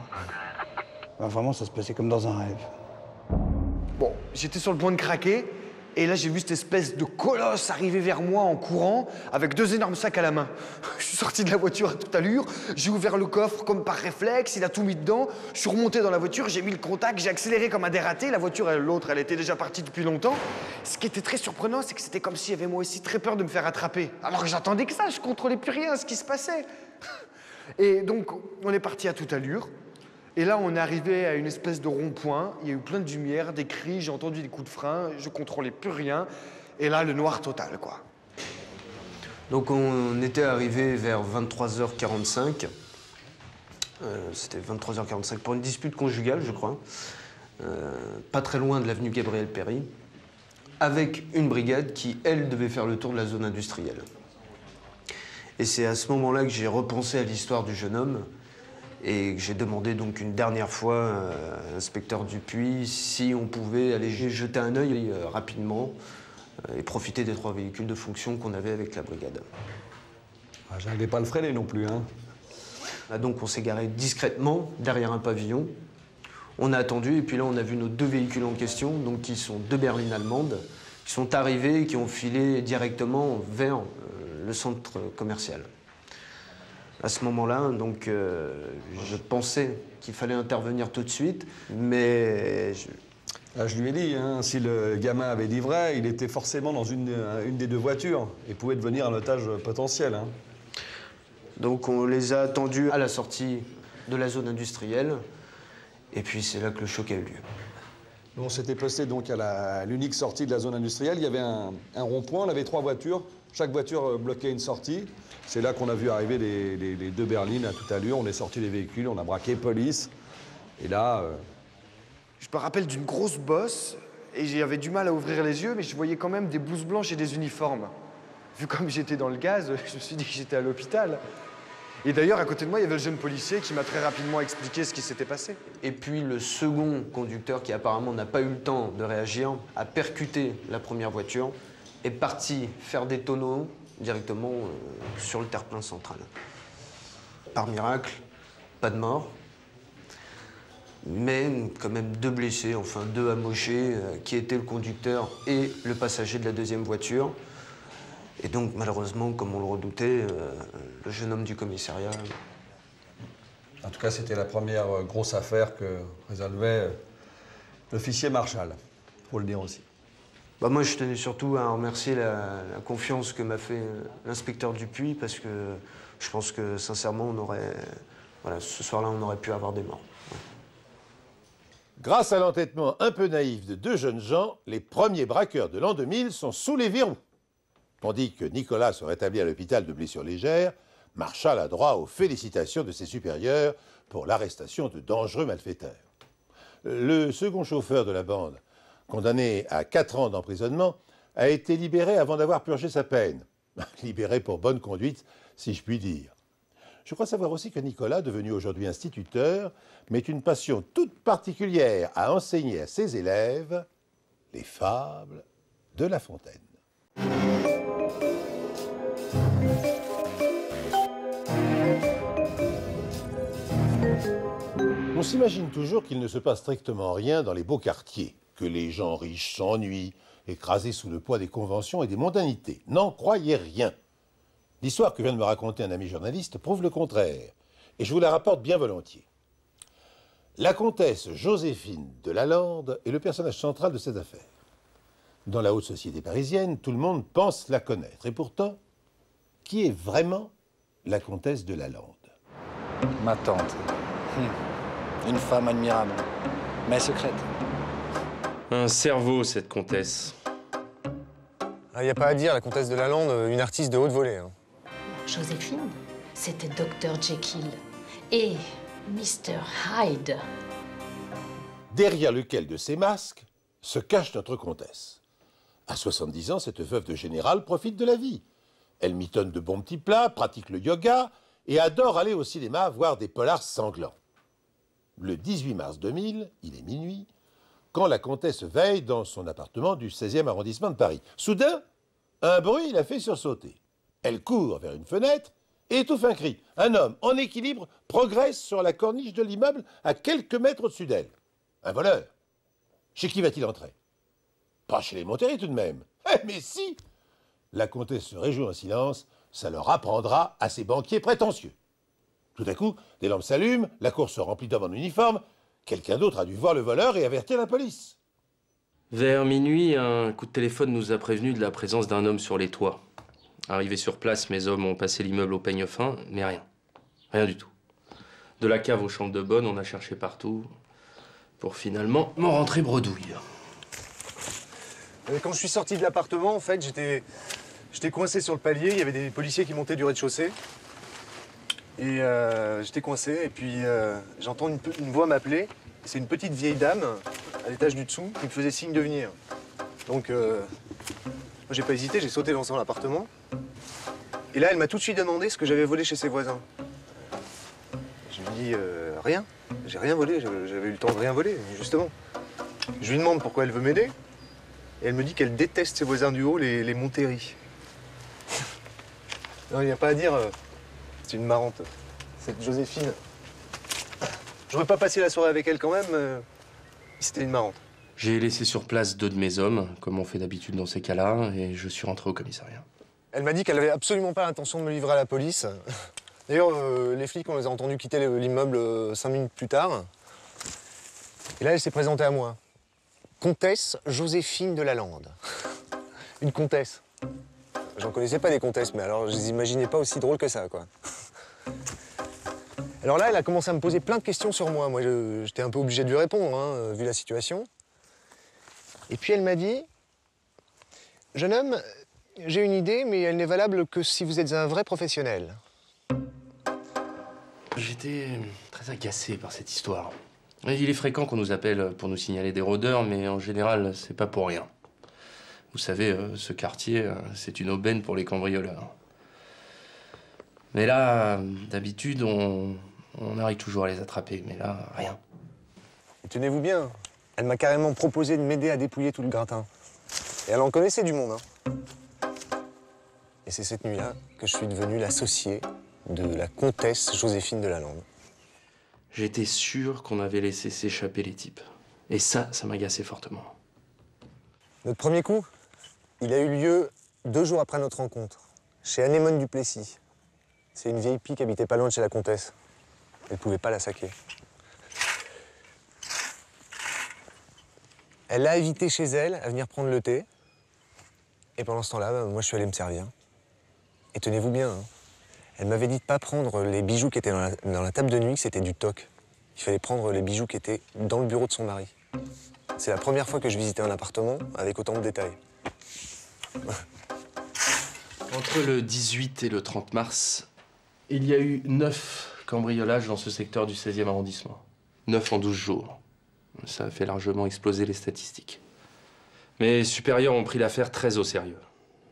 Enfin, vraiment, ça se passait comme dans un rêve. Bon, j'étais sur le point de craquer, et là j'ai vu cette espèce de colosse arriver vers moi en courant, avec 2 énormes sacs à la main. Je suis sorti de la voiture à toute allure, j'ai ouvert le coffre comme par réflexe, il a tout mis dedans, je suis remonté dans la voiture, j'ai mis le contact, j'ai accéléré comme un dératé, la voiture, l'autre, elle était déjà partie depuis longtemps. Ce qui était très surprenant, c'est que c'était comme s'il y avait moi aussi très peur de me faire attraper. Alors que j'attendais que ça, je contrôlais plus rien, ce qui se passait. Et donc, on est parti à toute allure. Et là, on est arrivé à une espèce de rond-point. Il y a eu plein de lumière, des cris, j'ai entendu des coups de frein, je contrôlais plus rien. Et là, le noir total, quoi. Donc on était arrivé vers 23h45. C'était 23h45 pour une dispute conjugale, je crois. Pas très loin de l'avenue Gabriel Péri. avec une brigade qui, elle, devait faire le tour de la zone industrielle. Et c'est à ce moment-là que j'ai repensé à l'histoire du jeune homme et que j'ai demandé donc une dernière fois à l'inspecteur Dupuis si on pouvait aller jeter un œil rapidement et profiter des 3 véhicules de fonction qu'on avait avec la brigade. Ah, j'arrivais pas à le freiner non plus, hein. Là, donc on s'est garé discrètement derrière un pavillon. On a attendu et puis là on a vu nos 2 véhicules en question, donc qui sont 2 berlines allemandes, qui sont arrivés et qui ont filé directement vers le centre commercial. À ce moment-là, donc, je pensais qu'il fallait intervenir tout de suite, mais... Je lui ai dit, hein, si le gamin avait dit vrai, il était forcément dans une des 2 voitures et pouvait devenir un otage potentiel. Hein. Donc on les a attendus à la sortie de la zone industrielle, et puis c'est là que le choc a eu lieu. On s'était posté donc à l'unique sortie de la zone industrielle. Il y avait un rond-point, on avait 3 voitures. Chaque voiture bloquait une sortie. C'est là qu'on a vu arriver les 2 berlines à toute allure. On est sorti des véhicules, on a braqué police. Et là... Je me rappelle d'une grosse bosse et j'avais du mal à ouvrir les yeux, mais je voyais quand même des blouses blanches et des uniformes. Vu comme j'étais dans le gaz, je me suis dit que j'étais à l'hôpital. Et d'ailleurs, à côté de moi, il y avait le jeune policier qui m'a très rapidement expliqué ce qui s'était passé. Et puis le second conducteur, qui apparemment n'a pas eu le temps de réagir, a percuté la première voiture, est parti faire des tonneaux directement sur le terre-plein central. Par miracle, pas de mort, mais quand même 2 blessés, enfin 2 amochés, qui étaient le conducteur et le passager de la 2e voiture. Et donc, malheureusement, comme on le redoutait, le jeune homme du commissariat... En tout cas, c'était la première grosse affaire que résolvait l'officier Marchal, faut le dire aussi. Bah moi, je tenais surtout à remercier la confiance que m'a fait l'inspecteur Dupuis, parce que je pense que, sincèrement, on aurait... Voilà, ce soir-là, on aurait pu avoir des morts. Ouais. Grâce à l'entêtement un peu naïf de 2 jeunes gens, les premiers braqueurs de l'an 2000 sont sous les verrous. Tandis que Nicolas se rétablit à l'hôpital de blessures légères, Marchal a droit aux félicitations de ses supérieurs pour l'arrestation de dangereux malfaiteurs. Le second chauffeur de la bande, condamné à 4 ans d'emprisonnement, a été libéré avant d'avoir purgé sa peine. Libéré pour bonne conduite, si je puis dire. Je crois savoir aussi que Nicolas, devenu aujourd'hui instituteur, met une passion toute particulière à enseigner à ses élèves les fables de La Fontaine. On s'imagine toujours qu'il ne se passe strictement rien dans les beaux quartiers, que les gens riches s'ennuient, écrasés sous le poids des conventions et des mondanités. N'en croyez rien. L'histoire que vient de me raconter un ami journaliste prouve le contraire, et je vous la rapporte bien volontiers. La comtesse Joséphine de Lalande est le personnage central de cette affaire. Dans la haute société parisienne, tout le monde pense la connaître. Et pourtant, qui est vraiment la comtesse de Lalande? Ma tante. Une femme admirable, mais secrète. Un cerveau, cette comtesse. Il n'y a pas à dire, la comtesse de Lalande, une artiste de haute volée. Hein. Joséphine, c'était Dr Jekyll et Mr Hyde. Derrière lequel de ces masques se cache notre comtesse. À 70 ans, cette veuve de général profite de la vie. Elle mitonne de bons petits plats, pratique le yoga et adore aller au cinéma voir des polars sanglants. Le 18 mars 2000, il est minuit, quand la comtesse veille dans son appartement du 16e arrondissement de Paris. Soudain, un bruit la fait sursauter. Elle court vers une fenêtre et étouffe un cri. Un homme en équilibre progresse sur la corniche de l'immeuble à quelques mètres au-dessus d'elle. Un voleur. Chez qui va-t-il entrer? Pas chez les Monterrey tout de même. Eh, mais si! La comtesse se réjouit en silence, ça leur apprendra à ces banquiers prétentieux. Tout à coup, des lampes s'allument, la cour se remplit d'hommes en uniforme. Quelqu'un d'autre a dû voir le voleur et avertir la police. Vers minuit, un coup de téléphone nous a prévenu de la présence d'un homme sur les toits. Arrivés sur place, mes hommes ont passé l'immeuble au peigne fin, mais rien. Rien du tout. De la cave aux chambres de bonne, on a cherché partout, pour finalement m'en rentrer bredouille. Quand je suis sorti de l'appartement, en fait, j'étais coincé sur le palier, il y avait des policiers qui montaient du rez-de-chaussée. Et j'étais coincé, et puis j'entends une voix m'appeler. C'est une petite vieille dame, à l'étage du dessous, qui me faisait signe de venir. Donc, moi, j'ai pas hésité, j'ai sauté dans son appartement. Et là, elle m'a tout de suite demandé ce que j'avais volé chez ses voisins. Je lui dis rien. J'ai rien volé, j'avais eu le temps de rien voler, justement. Je lui demande pourquoi elle veut m'aider. Et elle me dit qu'elle déteste ses voisins du haut, les Montéry. Non, il n'y a pas à dire. C'est une marrante. Cette Joséphine. J'aurais pas passé la soirée avec elle quand même. C'était une marrante. J'ai laissé sur place 2 de mes hommes, comme on fait d'habitude dans ces cas-là, et je suis rentré au commissariat. Elle m'a dit qu'elle avait absolument pas l'intention de me livrer à la police. D'ailleurs, les flics, on les a entendus quitter l'immeuble 5 minutes plus tard. Et là, elle s'est présentée à moi. Comtesse Joséphine de Lalande. Une comtesse. J'en connaissais pas des comtesses, mais alors je les imaginais pas aussi drôles que ça, quoi. Alors là, elle a commencé à me poser plein de questions sur moi. Moi, j'étais un peu obligé de lui répondre, hein, vu la situation. Et puis elle m'a dit, « Jeune homme, j'ai une idée, mais elle n'est valable que si vous êtes un vrai professionnel. » J'étais très agacé par cette histoire. Il est fréquent qu'on nous appelle pour nous signaler des rôdeurs, mais en général, c'est pas pour rien. Vous savez, ce quartier, c'est une aubaine pour les cambrioleurs. Mais là, d'habitude, on arrive toujours à les attraper, mais là, rien. Et tenez-vous bien, elle m'a carrément proposé de m'aider à dépouiller tout le gratin. Et elle en connaissait du monde, hein. Et c'est cette nuit-là que je suis devenu l'associé de la comtesse Joséphine de Lalande. J'étais sûr qu'on avait laissé s'échapper les types. Et ça m'agaçait fortement. Notre premier coup, il a eu lieu 2 jours après notre rencontre, chez Anémone du Plessis. C'est une vieille pie qui habitait pas loin de chez la comtesse. Elle pouvait pas la saquer. Elle l'a invité chez elle à venir prendre le thé. Et pendant ce temps-là, moi, je suis allé me servir. Et tenez-vous bien, hein, elle m'avait dit de pas prendre les bijoux qui étaient dans la table de nuit, que c'était du toc. Il fallait prendre les bijoux qui étaient dans le bureau de son mari. C'est la première fois que je visitais un appartement avec autant de détails. Entre le 18 et le 30 mars, il y a eu 9 cambriolages dans ce secteur du 16e arrondissement. 9 en 12 jours. Ça a fait largement exploser les statistiques. Mes supérieurs ont pris l'affaire très au sérieux.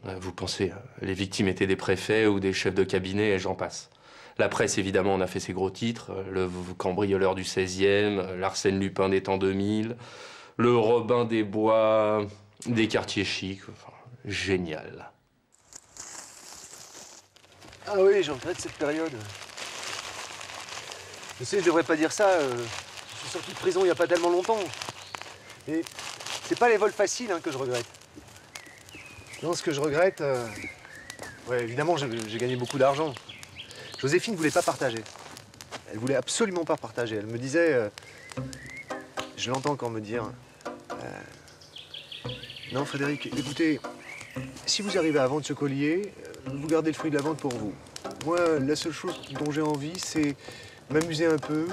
Vous pensez, les victimes étaient des préfets ou des chefs de cabinet et j'en passe. La presse, évidemment, en a fait ses gros titres. Le cambrioleur du 16e, l'Arsène Lupin des temps 2000, le Robin des Bois des quartiers chics. Enfin, génial. Ah oui, j'en regrette cette période. Je sais, je devrais pas dire ça. Je suis sorti de prison il n'y a pas tellement longtemps. Et c'est pas les vols faciles, hein, que je regrette. Non, ce que je regrette... Ouais, évidemment, j'ai gagné beaucoup d'argent. Joséphine voulait pas partager. Elle voulait absolument pas partager. Elle me disait... je l'entends encore me dire... non, Frédéric, écoutez, si vous arrivez à vendre ce collier, vous gardez le fruit de la vente pour vous. Moi, la seule chose dont j'ai envie, c'est m'amuser un peu,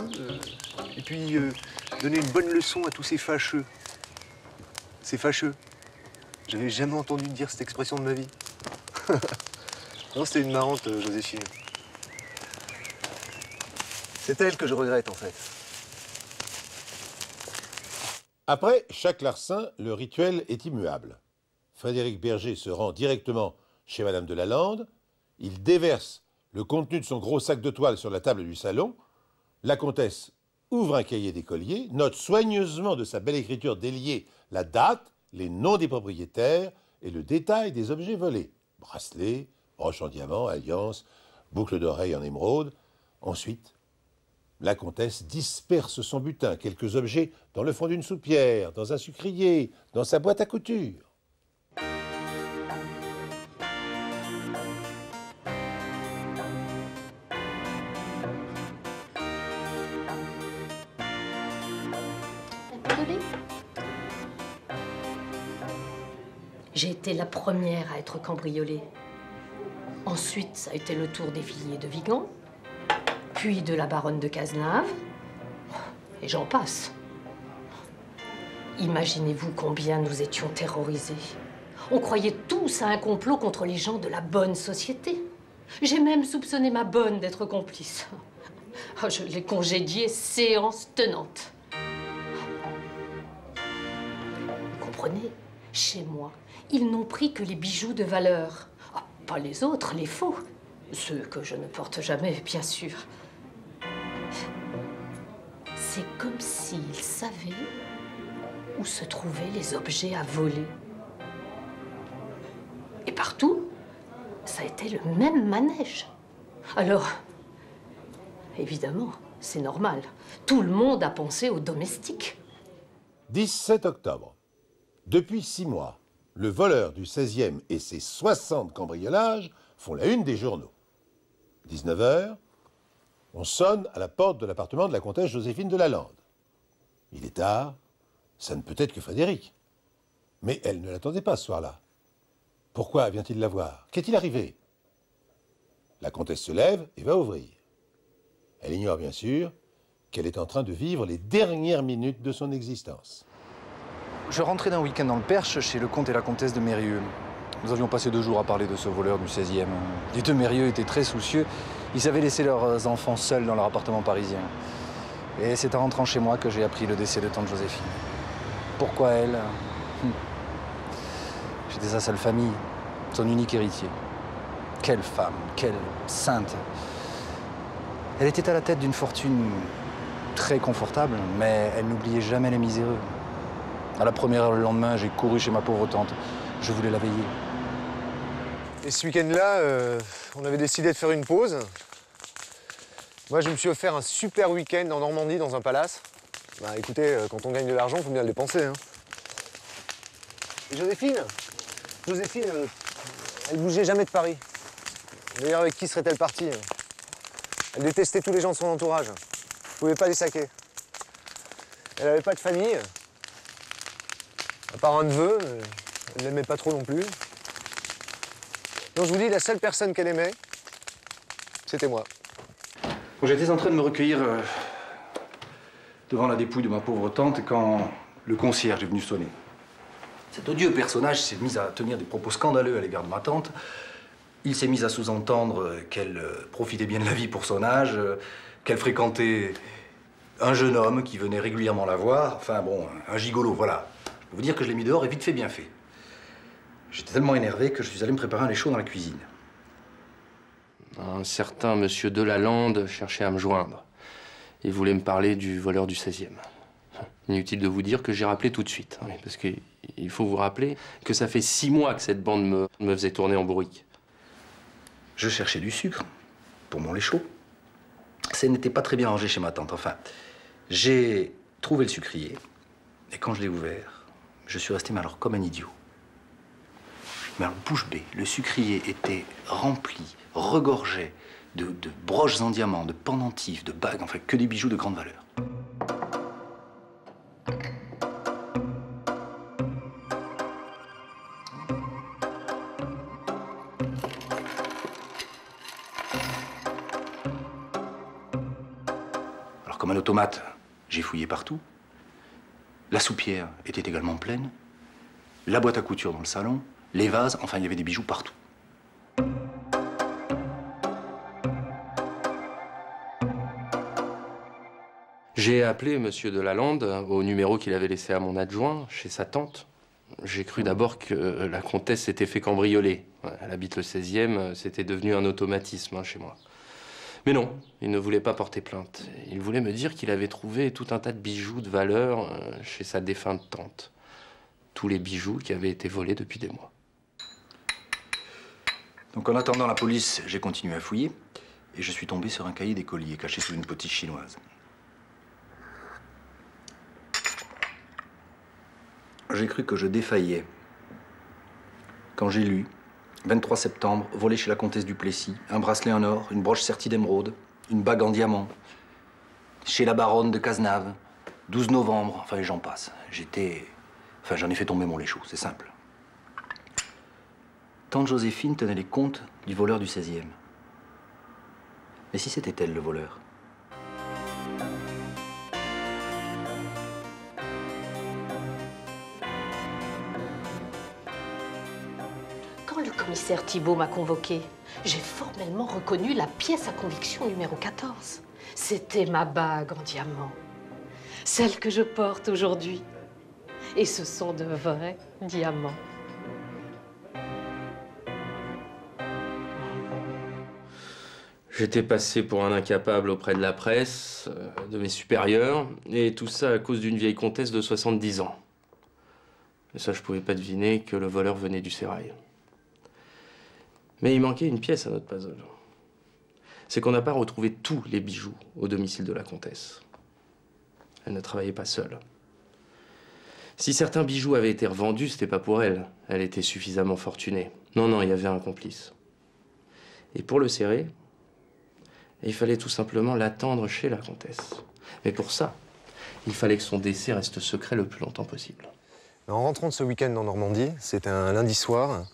et puis donner une bonne leçon à tous ces fâcheux. Ces fâcheux. J'avais jamais entendu dire cette expression de ma vie. Non, c'était une marrante, Joséphine. C'est elle que je regrette, en fait. Après chaque larcin, le rituel est immuable. Frédéric Berger se rend directement chez Madame de Lalande. Il déverse le contenu de son gros sac de toile sur la table du salon. La comtesse ouvre un cahier d'écolier, note soigneusement de sa belle écriture déliée la date, les noms des propriétaires et le détail des objets volés. Bracelets, broche en diamant, alliance, boucle d'oreille en émeraude. Ensuite, la comtesse disperse son butin, quelques objets dans le fond d'une soupière, dans un sucrier, dans sa boîte à couture. J'ai été la première à être cambriolée. Ensuite, ça a été le tour des Villiers de Vigan, puis de la baronne de Cazenave, et j'en passe. Imaginez-vous combien nous étions terrorisés. On croyait tous à un complot contre les gens de la bonne société. J'ai même soupçonné ma bonne d'être complice. Oh, je l'ai congédiée séance tenante. Vous comprenez ? Chez moi, ils n'ont pris que les bijoux de valeur. Ah, pas les autres, les faux. Ceux que je ne porte jamais, bien sûr. C'est comme s'ils savaient où se trouvaient les objets à voler. Et partout, ça a été le même manège. Alors, évidemment, c'est normal. Tout le monde a pensé aux domestiques. 17 octobre. Depuis 6 mois, le voleur du 16e et ses 60 cambriolages font la une des journaux. 19 h, on sonne à la porte de l'appartement de la comtesse Joséphine de Lalande. Il est tard, ça ne peut être que Frédéric. Mais elle ne l'attendait pas ce soir-là. Pourquoi vient-il la voir? Qu'est-il arrivé? La comtesse se lève et va ouvrir. Elle ignore bien sûr qu'elle est en train de vivre les dernières minutes de son existence. Je rentrais d'un week-end dans le Perche chez le comte et la comtesse de Mérieux. Nous avions passé 2 jours à parler de ce voleur du 16e. Les 2 Mérieux étaient très soucieux. Ils avaient laissé leurs enfants seuls dans leur appartement parisien. Et c'est en rentrant chez moi que j'ai appris le décès de tante Joséphine. Pourquoi elle? J'étais sa seule famille, son unique héritier. Quelle femme, quelle sainte. Elle était à la tête d'une fortune très confortable, mais elle n'oubliait jamais les miséreux. À la première heure le lendemain, j'ai couru chez ma pauvre tante. Je voulais la veiller. Et ce week-end-là, on avait décidé de faire une pause. Moi, je me suis offert un super week-end en Normandie, dans un palace. Bah écoutez, quand on gagne de l'argent, il faut bien le dépenser. Hein. Et Joséphine, elle bougeait jamais de Paris. D'ailleurs, avec qui serait-elle partie? Elle détestait tous les gens de son entourage. Elle ne pouvait pas les saquer. Elle n'avait pas de famille. À part un neveu, elle ne l'aimait pas trop non plus. Donc je vous dis, la seule personne qu'elle aimait, c'était moi. J'étais en train de me recueillir devant la dépouille de ma pauvre tante quand le concierge est venu sonner. Cet odieux personnage s'est mis à tenir des propos scandaleux à l'égard de ma tante. Il s'est mis à sous-entendre qu'elle profitait bien de la vie pour son âge, qu'elle fréquentait un jeune homme qui venait régulièrement la voir. Enfin bon, un gigolo, voilà. Je peux vous dire que je l'ai mis dehors et vite fait, bien fait. J'étais tellement énervé que je suis allé me préparer un lait chaud dans la cuisine. Un certain monsieur de Lalande cherchait à me joindre. Il voulait me parler du voleur du 16e. Inutile de vous dire que j'ai rappelé tout de suite. Hein, parce qu'il faut vous rappeler que ça fait 6 mois que cette bande me faisait tourner en bourrique. Je cherchais du sucre pour mon lait chaud. Ça n'était pas très bien rangé chez ma tante. Enfin, j'ai trouvé le sucrier. Et quand je l'ai ouvert, je suis resté alors comme un idiot. Mais alors, bouche bée, le sucrier était rempli, regorgeait de broches en diamant, de pendentifs, de bagues, enfin que des bijoux de grande valeur. Alors comme un automate, j'ai fouillé partout. La soupière était également pleine, la boîte à couture dans le salon, les vases, enfin il y avait des bijoux partout. J'ai appelé monsieur de Lalande au numéro qu'il avait laissé à mon adjoint, chez sa tante. J'ai cru d'abord que la comtesse s'était fait cambrioler. Elle habite le 16e, c'était devenu un automatisme chez moi. Mais non, il ne voulait pas porter plainte. Il voulait me dire qu'il avait trouvé tout un tas de bijoux de valeur chez sa défunte tante. Tous les bijoux qui avaient été volés depuis des mois. Donc en attendant la police, j'ai continué à fouiller et je suis tombé sur un cahier d'écolier caché sous une potiche chinoise. J'ai cru que je défaillais quand j'ai lu 23 septembre, volé chez la comtesse du Plessis, un bracelet en or, une broche sertie d'émeraude, une bague en diamant. Chez la baronne de Cazenave, 12 novembre, enfin, j'en passe. Enfin, j'en ai fait tomber mon lait chaud, c'est simple. Tante Joséphine tenait les comptes du voleur du 16e. Mais si c'était elle, le voleur? Quand le commissaire Thibault m'a convoqué, j'ai formellement reconnu la pièce à conviction numéro 14. C'était ma bague en diamant. Celle que je porte aujourd'hui. Et ce sont de vrais diamants. J'étais passé pour un incapable auprès de la presse, de mes supérieurs, et tout ça à cause d'une vieille comtesse de 70 ans. Et ça, je pouvais pas deviner que le voleur venait du sérail. Mais il manquait une pièce à notre puzzle. C'est qu'on n'a pas retrouvé tous les bijoux au domicile de la comtesse. Elle ne travaillait pas seule. Si certains bijoux avaient été revendus, c'était pas pour elle. Elle était suffisamment fortunée. Non, non, il y avait un complice. Et pour le serrer, il fallait tout simplement l'attendre chez la comtesse. Mais pour ça, il fallait que son décès reste secret le plus longtemps possible. En rentrant de ce week-end en Normandie, c'était un lundi soir,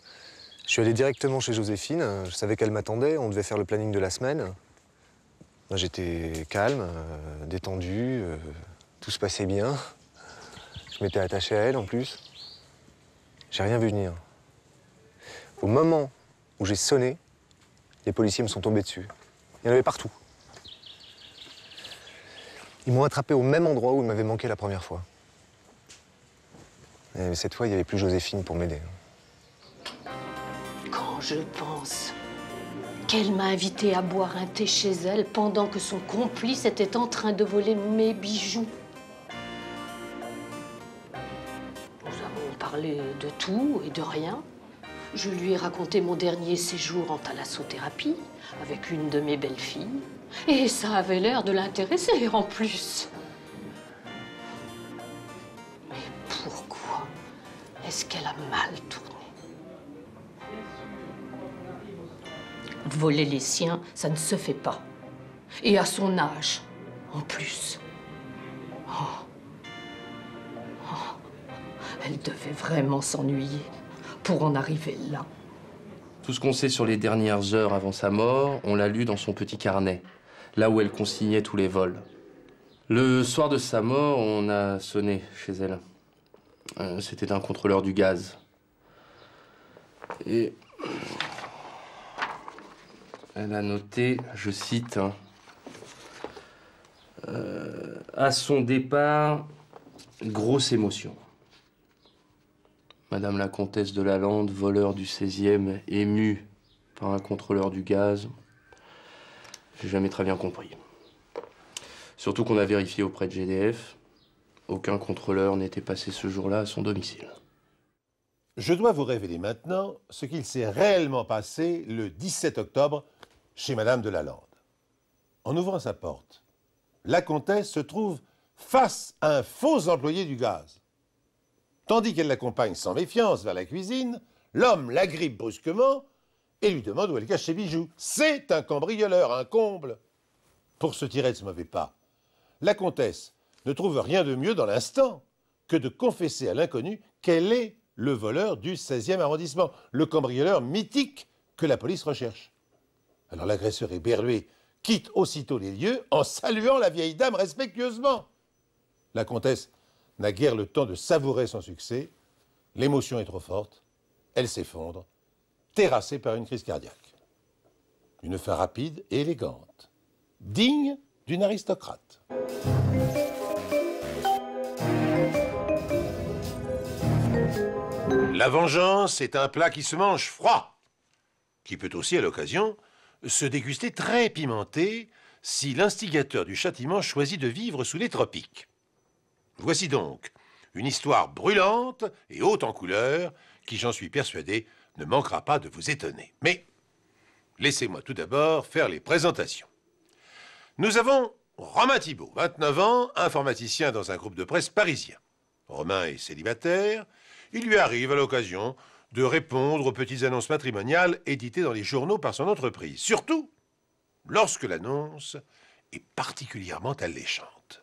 je suis allé directement chez Joséphine. Je savais qu'elle m'attendait, on devait faire le planning de la semaine. J'étais calme, détendu, tout se passait bien. Je m'étais attaché à elle en plus. J'ai rien vu venir. Au moment où j'ai sonné, les policiers me sont tombés dessus. Il y en avait partout. Ils m'ont attrapé au même endroit où il m'avait manqué la première fois. Et cette fois, il n'y avait plus Joséphine pour m'aider. Quand je pense qu'elle m'a invité à boire un thé chez elle pendant que son complice était en train de voler mes bijoux. Nous avons parlé de tout et de rien. Je lui ai raconté mon dernier séjour en thalassothérapie avec une de mes belles-filles. Et ça avait l'air de l'intéresser en plus. Mais pourquoi est-ce qu'elle a mal tourné? Voler les siens, ça ne se fait pas. Et à son âge, en plus. Elle devait vraiment s'ennuyer pour en arriver là. Tout ce qu'on sait sur les dernières heures avant sa mort, on l'a lu dans son petit carnet, là où elle consignait tous les vols. Le soir de sa mort, on a sonné chez elle. C'était un contrôleur du gaz. Et elle a noté, je cite, à son départ, grosse émotion. Madame la comtesse de Lalande, voleur du 16e, émue par un contrôleur du gaz. J'ai jamais très bien compris. Surtout qu'on a vérifié auprès de GDF. Aucun contrôleur n'était passé ce jour-là à son domicile. Je dois vous révéler maintenant ce qu'il s'est réellement passé le 17 octobre chez Madame de Lalande. En ouvrant sa porte, la comtesse se trouve face à un faux employé du gaz. Tandis qu'elle l'accompagne sans méfiance vers la cuisine, l'homme l'agrippe brusquement et lui demande où elle cache ses bijoux. C'est un cambrioleur, un comble. Pour se tirer de ce mauvais pas, la comtesse ne trouve rien de mieux dans l'instant que de confesser à l'inconnu qu'elle est le voleur du 16e arrondissement, le cambrioleur mythique que la police recherche. Alors l'agresseur éberlué quitte aussitôt les lieux en saluant la vieille dame respectueusement. La comtesse n'a guère le temps de savourer son succès. L'émotion est trop forte. Elle s'effondre, terrassée par une crise cardiaque. Une fin rapide et élégante, digne d'une aristocrate. La vengeance est un plat qui se mange froid, qui peut aussi, à l'occasion, se déguster très pimenté si l'instigateur du châtiment choisit de vivre sous les tropiques. Voici donc une histoire brûlante et haute en couleurs qui, j'en suis persuadé, ne manquera pas de vous étonner. Mais laissez-moi tout d'abord faire les présentations. Nous avons Romain Thibault, 29 ans, informaticien dans un groupe de presse parisien. Romain est célibataire. Il lui arrive à l'occasion de répondre aux petites annonces matrimoniales éditées dans les journaux par son entreprise, surtout lorsque l'annonce est particulièrement alléchante.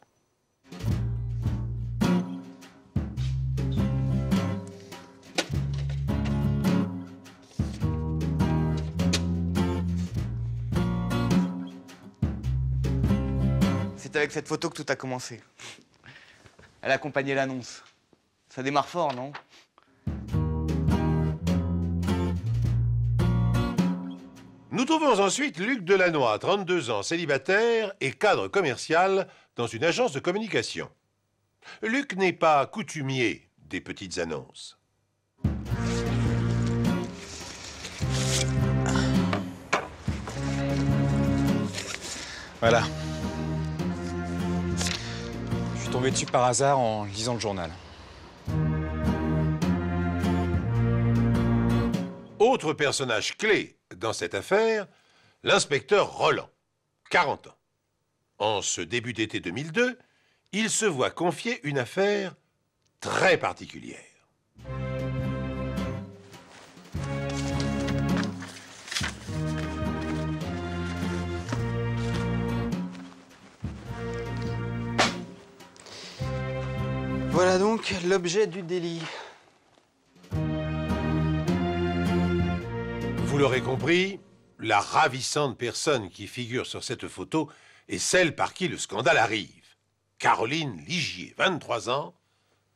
C'est avec cette photo que tout a commencé. Elle accompagnait l'annonce. Ça démarre fort, non? Nous trouvons ensuite Luc Delannoy, 32 ans, célibataire et cadre commercial dans une agence de communication. Luc n'est pas coutumier des petites annonces. Voilà. Je suis tombé dessus par hasard en lisant le journal. Autre personnage clé dans cette affaire, l'inspecteur Roland, 40 ans. En ce début d'été 2002, il se voit confier une affaire très particulière. Voilà donc l'objet du délit. Vous l'aurez compris, la ravissante personne qui figure sur cette photo est celle par qui le scandale arrive. Caroline Ligier, 23 ans,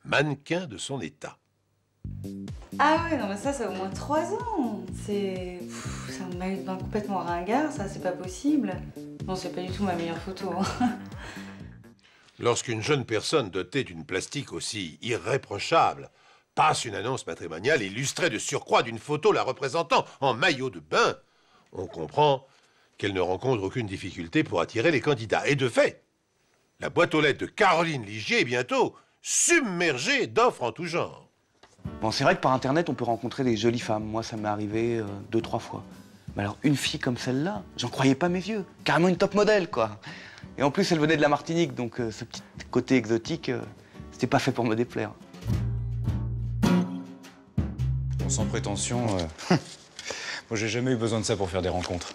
mannequin de son état. Ah ouais, non mais ça a au moins 3 ans. C'est un maillot de bain complètement ringard, ça c'est pas possible. Bon, c'est pas du tout ma meilleure photo. Hein. Lorsqu'une jeune personne dotée d'une plastique aussi irréprochable passe une annonce matrimoniale illustrée de surcroît d'une photo la représentant en maillot de bain, on comprend qu'elle ne rencontre aucune difficulté pour attirer les candidats. Et de fait, la boîte aux lettres de Caroline Ligier est bientôt submergée d'offres en tout genre. Bon, c'est vrai que par Internet, on peut rencontrer des jolies femmes. Moi, ça m'est arrivé 2-3 fois. Mais alors, une fille comme celle-là, j'en croyais pas mes yeux. Carrément une top modèle, quoi. Et en plus, elle venait de la Martinique, donc ce petit côté exotique, c'était pas fait pour me déplaire. Bon, sans prétention, moi j'ai jamais eu besoin de ça pour faire des rencontres.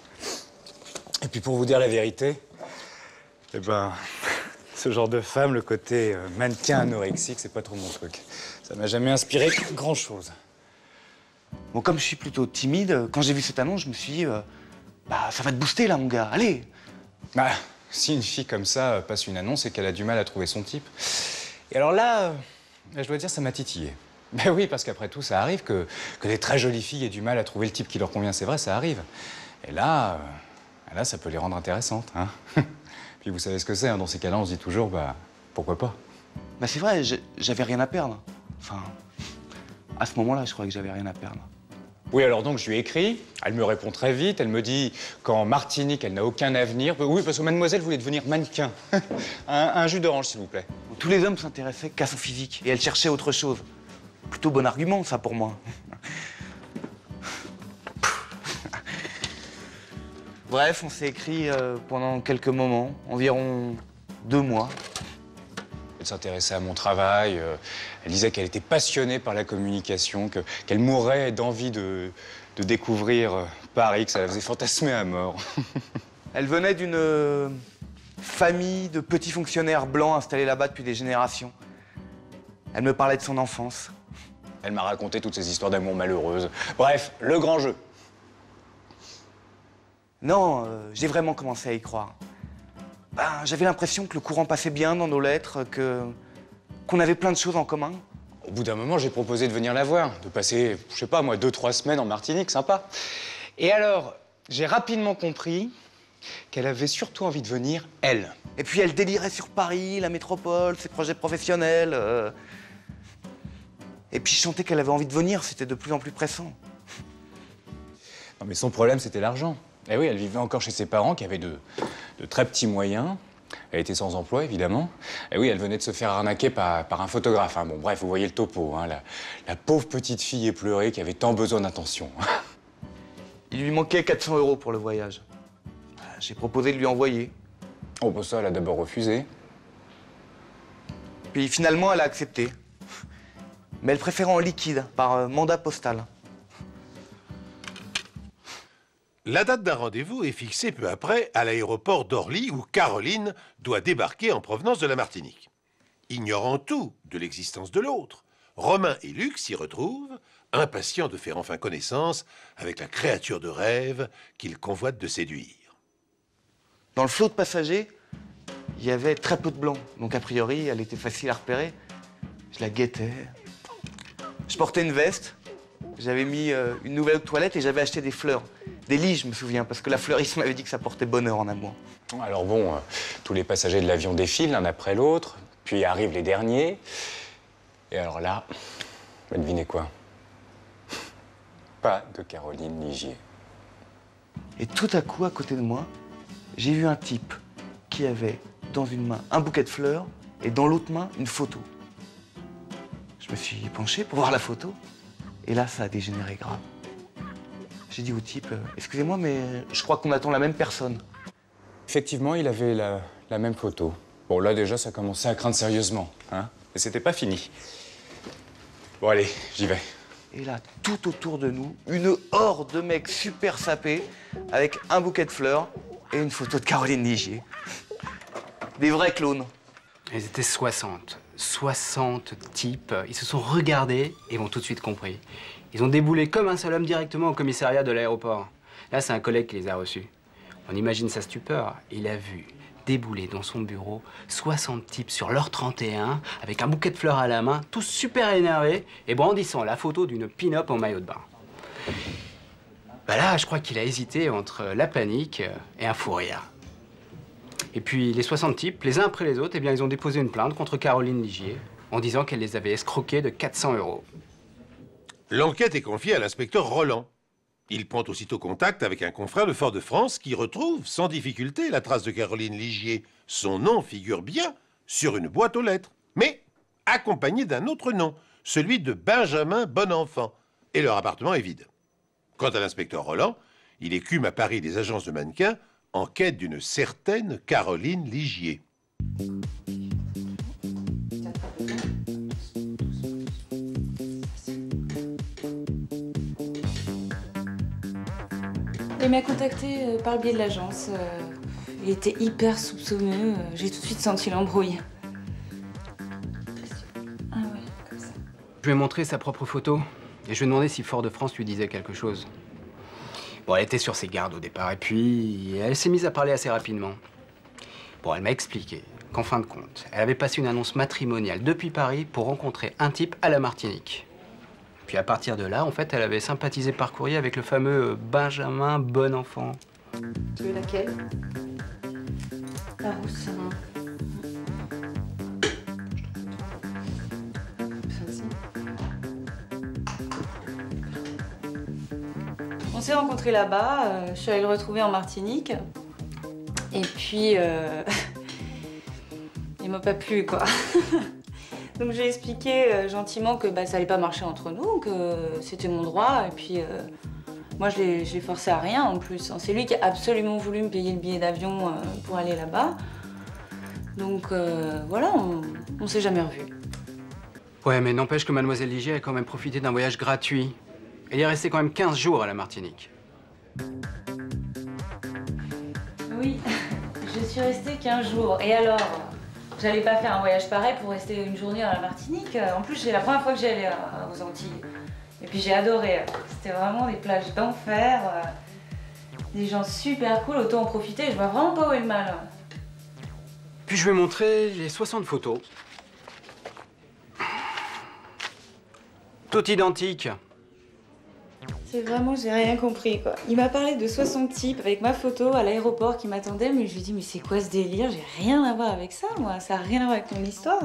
Et puis pour vous dire la vérité, eh ben, ce genre de femme, le côté mannequin anorexique, c'est pas trop mon truc. Ça m'a jamais inspiré grand-chose. Bon, comme je suis plutôt timide, quand j'ai vu cette annonce, je me suis dit, bah, ça va te booster là, mon gars, allez. Bah, si une fille comme ça passe une annonce, c'est qu'elle a du mal à trouver son type. Et alors là, je dois dire, ça m'a titillé. Ben oui, parce qu'après tout, ça arrive que des très jolies filles aient du mal à trouver le type qui leur convient. C'est vrai, ça arrive. Et là, ça peut les rendre intéressantes. Hein. Puis vous savez ce que c'est, hein, dans ces cas-là, on se dit toujours, bah, pourquoi pas. Bah c'est vrai, j'avais rien à perdre. Enfin, à ce moment-là, je croyais que j'avais rien à perdre. Oui, alors donc, je lui ai écrit. Elle me répond très vite. Elle me dit qu'en Martinique, elle n'a aucun avenir. Oui, parce que mademoiselle voulait devenir mannequin. un jus d'orange, s'il vous plaît. Tous les hommes s'intéressaient qu'à son physique. Et elle cherchait autre chose. Plutôt bon argument, ça, pour moi. Bref, on s'est écrit pendant quelques moments, environ 2 mois. Elle s'intéressait à mon travail. Elle disait qu'elle était passionnée par la communication, qu'elle mourrait d'envie de découvrir Paris, que ça la faisait fantasmer à mort. Elle venait d'une famille de petits fonctionnaires blancs installés là-bas depuis des générations. Elle me parlait de son enfance. Elle m'a raconté toutes ces histoires d'amour malheureuses. Bref, le grand jeu. Non, j'ai vraiment commencé à y croire. Ben, j'avais l'impression que le courant passait bien dans nos lettres, qu'on avait plein de choses en commun. Au bout d'un moment, j'ai proposé de venir la voir, de passer, je sais pas moi, 2-3 semaines en Martinique, sympa. Et alors, j'ai rapidement compris qu'elle avait surtout envie de venir, elle. Et puis elle délirait sur Paris, la métropole, ses projets professionnels. Et puis je sentais qu'elle avait envie de venir, c'était de plus en plus pressant. Non mais son problème, c'était l'argent. Eh oui, elle vivait encore chez ses parents qui avaient de très petits moyens. Elle était sans emploi, évidemment. Et oui, elle venait de se faire arnaquer par un photographe. Hein. Bon, bref, vous voyez le topo, hein, la pauvre petite fille éplorée qui avait tant besoin d'attention. Il lui manquait 400 € pour le voyage. J'ai proposé de lui envoyer. Oh, bah ça, elle a d'abord refusé. Puis finalement, elle a accepté. Mais elle préférait en liquide, par mandat postal. La date d'un rendez-vous est fixée peu après à l'aéroport d'Orly où Caroline doit débarquer en provenance de la Martinique. Ignorant tout de l'existence de l'autre, Romain et Luc s'y retrouvent, impatients de faire enfin connaissance avec la créature de rêve qu'ils convoitent de séduire. Dans le flot de passagers, il y avait très peu de blancs. Donc a priori, elle était facile à repérer. Je la guettais. Je portais une veste. J'avais mis une nouvelle toilette et j'avais acheté des fleurs. Des lys, je me souviens, parce que la fleuriste m'avait dit que ça portait bonheur en amour. Alors bon, tous les passagers de l'avion défilent l'un après l'autre, puis arrivent les derniers. Et alors là, devinez quoi? Pas de Caroline Ligier. Et tout à coup, à côté de moi, j'ai vu un type qui avait dans une main un bouquet de fleurs et dans l'autre main une photo. Je me suis penché pour voir la photo et là, ça a dégénéré grave. J'ai dit au type, excusez-moi, mais je crois qu'on attend la même personne. Effectivement, il avait la même photo. Bon, là, déjà, ça commençait à craindre sérieusement, hein? Et c'était pas fini. Bon, allez, j'y vais. Et là, tout autour de nous, une horde de mecs super sapés avec un bouquet de fleurs et une photo de Caroline Ligier. Des vrais clones. Ils étaient 60. 60 types. Ils se sont regardés et ont tout de suite compris. Ils ont déboulé comme un seul homme directement au commissariat de l'aéroport. Là, c'est un collègue qui les a reçus. On imagine sa stupeur. Il a vu débouler dans son bureau 60 types sur leur 31 avec un bouquet de fleurs à la main, tous super énervés et brandissant la photo d'une pin-up en maillot de bain. Bah là, je crois qu'il a hésité entre la panique et un fou rire. Et puis les 60 types, les uns après les autres, eh bien, ils ont déposé une plainte contre Caroline Ligier en disant qu'elle les avait escroqués de 400 €. L'enquête est confiée à l'inspecteur Roland. Il prend aussitôt contact avec un confrère de Fort-de-France qui retrouve sans difficulté la trace de Caroline Ligier. Son nom figure bien sur une boîte aux lettres, mais accompagné d'un autre nom, celui de Benjamin Bonenfant. Et leur appartement est vide. Quant à l'inspecteur Roland, il écume à Paris des agences de mannequins en quête d'une certaine Caroline Ligier. Il m'a contacté par le biais de l'agence. Il était hyper soupçonneux. J'ai tout de suite senti l'embrouille. Ah ouais, comme ça. Je lui ai montré sa propre photo et je lui ai demandé si Fort-de-France lui disait quelque chose. Bon, elle était sur ses gardes au départ et puis elle s'est mise à parler assez rapidement. Bon, elle m'a expliqué qu'en fin de compte, elle avait passé une annonce matrimoniale depuis Paris pour rencontrer un type à la Martinique. Puis à partir de là, en fait, elle avait sympathisé par courrier avec le fameux Benjamin Bonenfant. Tu veux laquelle? La rousse. On s'est rencontrés là-bas, je suis allée le retrouver en Martinique. Et puis, il m'a pas plu, quoi. Donc j'ai expliqué gentiment que ça allait pas marcher entre nous, que c'était mon droit. Et puis, moi, je l'ai forcé à rien en plus. C'est lui qui a absolument voulu me payer le billet d'avion pour aller là-bas. Donc voilà, on s'est jamais revus. Ouais, mais n'empêche que Mademoiselle Ligier a quand même profité d'un voyage gratuit. Elle est restée quand même 15 jours à la Martinique. Oui, je suis restée 15 jours. Et alors, j'allais pas faire un voyage pareil pour rester une journée à la Martinique. En plus, c'est la première fois que j'allais aux Antilles. Et puis j'ai adoré. C'était vraiment des plages d'enfer, des gens super cool, autant en profiter. Je vois vraiment pas où est le mal. Puis je vais montrer les 60 photos. Toutes identiques. C'est vraiment, j'ai rien compris, quoi. Il m'a parlé de 60 types avec ma photo à l'aéroport qui m'attendait, mais je lui ai dit, mais c'est quoi ce délire? J'ai rien à voir avec ça, moi. Ça a rien à voir avec mon histoire.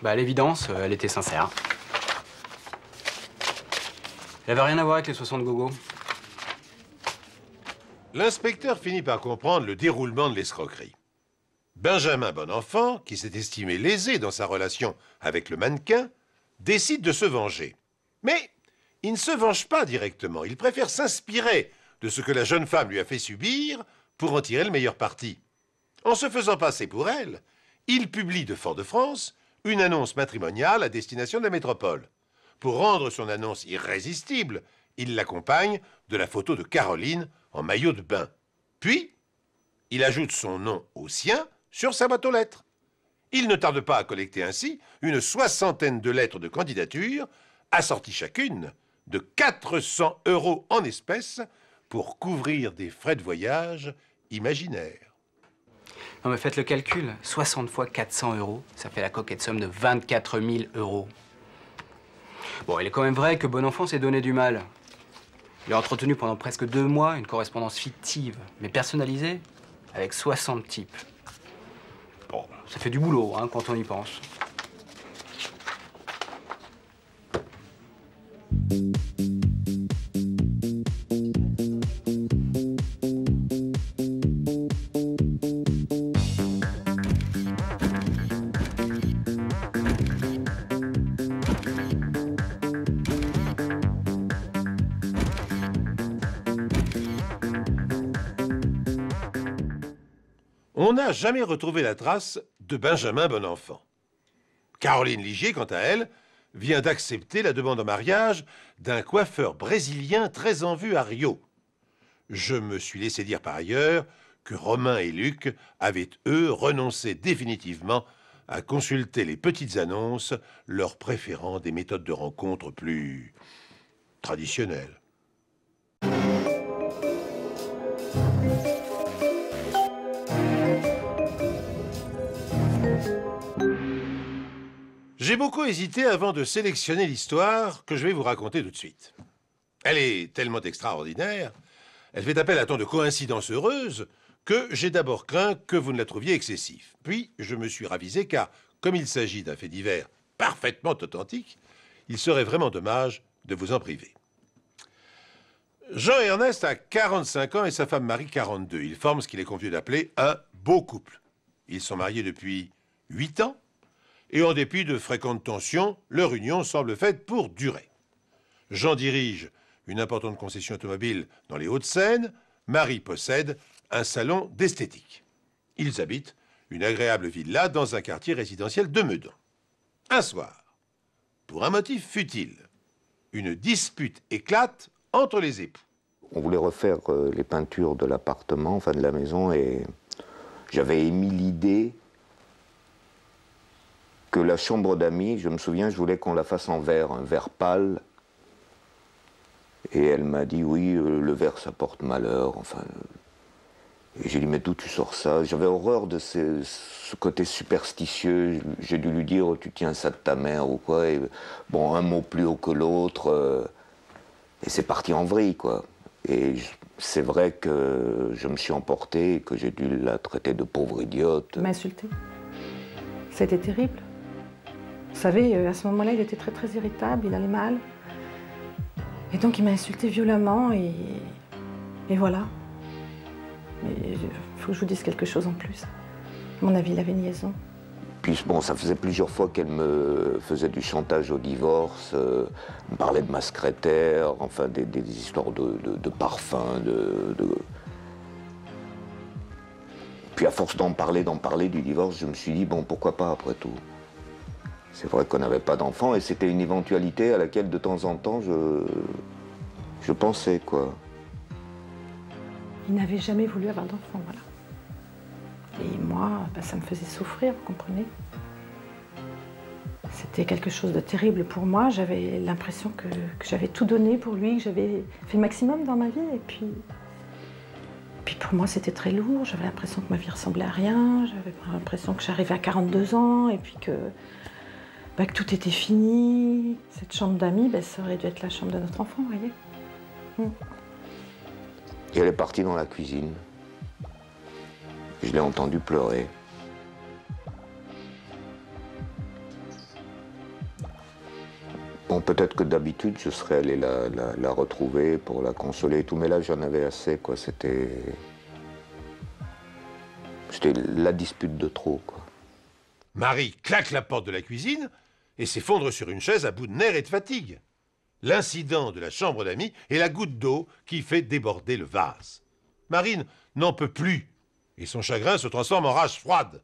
Bah, à l'évidence, elle était sincère. Elle avait rien à voir avec les 60 gogos. L'inspecteur finit par comprendre le déroulement de l'escroquerie. Benjamin Bonenfant, qui s'est estimé lésé dans sa relation avec le mannequin, décide de se venger. Mais il ne se venge pas directement. Il préfère s'inspirer de ce que la jeune femme lui a fait subir pour en tirer le meilleur parti. En se faisant passer pour elle, il publie de Fort-de-France une annonce matrimoniale à destination de la métropole. Pour rendre son annonce irrésistible, il l'accompagne de la photo de Caroline en maillot de bain. Puis, il ajoute son nom au sien sur sa boîte aux lettres. Il ne tarde pas à collecter ainsi une 60aine de lettres de candidature, assorties chacune de 400 € en espèces pour couvrir des frais de voyage imaginaires. Non mais faites le calcul, 60 fois 400 €, ça fait la coquette somme de 24 000 €. Bon, il est quand même vrai que Bonenfant s'est donné du mal. Il a entretenu pendant presque 2 mois une correspondance fictive, mais personnalisée, avec 60 types. Bon, ça fait du boulot, hein, quand on y pense. On n'a jamais retrouvé la trace de Benjamin Bonenfant. Caroline Ligier, quant à elle, vient d'accepter la demande en mariage d'un coiffeur brésilien très en vue à Rio. Je me suis laissé dire par ailleurs que Romain et Luc avaient, eux, renoncé définitivement à consulter les petites annonces, leur préférant des méthodes de rencontre plus traditionnelles. J'ai beaucoup hésité avant de sélectionner l'histoire que je vais vous raconter tout de suite. Elle est tellement extraordinaire, elle fait appel à tant de coïncidences heureuses, que j'ai d'abord craint que vous ne la trouviez excessive. Puis je me suis ravisé car, comme il s'agit d'un fait divers parfaitement authentique, il serait vraiment dommage de vous en priver. Jean-Ernest a 45 ans et sa femme Marie 42. Ils forment ce qu'il est convenu d'appeler un beau couple. Ils sont mariés depuis 8 ans. Et en dépit de fréquentes tensions, leur union semble faite pour durer. Jean dirige une importante concession automobile dans les Hauts-de-Seine. Marie possède un salon d'esthétique. Ils habitent une agréable villa dans un quartier résidentiel de Meudon. Un soir, pour un motif futile, une dispute éclate entre les époux. On voulait refaire les peintures de l'appartement, enfin de la maison, et j'avais émis l'idée que la chambre d'amis, je me souviens, je voulais qu'on la fasse en vert, un vert pâle. Et elle m'a dit, oui, le vert, ça porte malheur, enfin... Et j'ai dit, mais d'où tu sors ça? J'avais horreur de ce côté superstitieux. J'ai dû lui dire, tu tiens ça de ta mère ou quoi. Et, bon, un mot plus haut que l'autre. Et c'est parti en vrille, quoi. Et c'est vrai que je me suis emporté et que j'ai dû la traiter de pauvre idiote. M'insulter. C'était terrible. Vous savez, à ce moment-là, il était très très irritable, il allait mal. Et donc il m'a insulté violemment et voilà. Mais il faut que je vous dise quelque chose en plus. À mon avis, il avait une liaison. Puis bon, ça faisait plusieurs fois qu'elle me faisait du chantage au divorce, me parlait de ma secrétaire, enfin des histoires de parfums, Puis à force d'en parler du divorce, je me suis dit, bon, pourquoi pas après tout. C'est vrai qu'on n'avait pas d'enfant et c'était une éventualité à laquelle de temps en temps je pensais, quoi. Il n'avait jamais voulu avoir d'enfant, voilà. Et moi, ça me faisait souffrir, vous comprenez? C'était quelque chose de terrible pour moi. J'avais l'impression que j'avais tout donné pour lui, que j'avais fait le maximum dans ma vie. Et puis pour moi, c'était très lourd. J'avais l'impression que ma vie ressemblait à rien. J'avais l'impression que j'arrivais à 42 ans et puis que tout était fini. Cette chambre d'amis, ça aurait dû être la chambre de notre enfant, vous voyez. Et elle est partie dans la cuisine. Je l'ai entendue pleurer. Bon, peut-être que d'habitude, je serais allé la retrouver pour la consoler et tout, mais là, j'en avais assez, quoi. C'était la dispute de trop, quoi. Marie claque la porte de la cuisine et s'effondre sur une chaise à bout de nerfs et de fatigue. L'incident de la chambre d'amis est la goutte d'eau qui fait déborder le vase. Marine n'en peut plus et son chagrin se transforme en rage froide.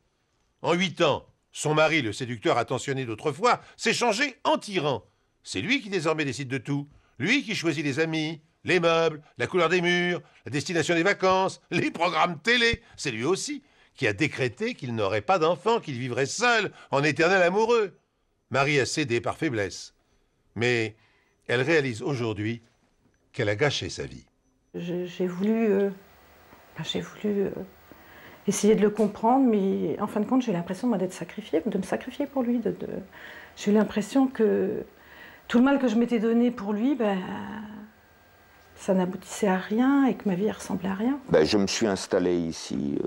En 8 ans, son mari, le séducteur attentionné d'autrefois, s'est changé en tyran. C'est lui qui désormais décide de tout. Lui qui choisit les amis, les meubles, la couleur des murs, la destination des vacances, les programmes télé. C'est lui aussi qui a décrété qu'il n'aurait pas d'enfant, qu'il vivrait seul, en éternel amoureux. Marie a cédé par faiblesse. Mais elle réalise aujourd'hui qu'elle a gâché sa vie. J'ai voulu essayer de le comprendre, mais en fin de compte, j'ai l'impression de me sacrifier pour lui. J'ai eu l'impression que tout le mal que je m'étais donné pour lui, ça n'aboutissait à rien et que ma vie ressemblait à rien. Je me suis installé ici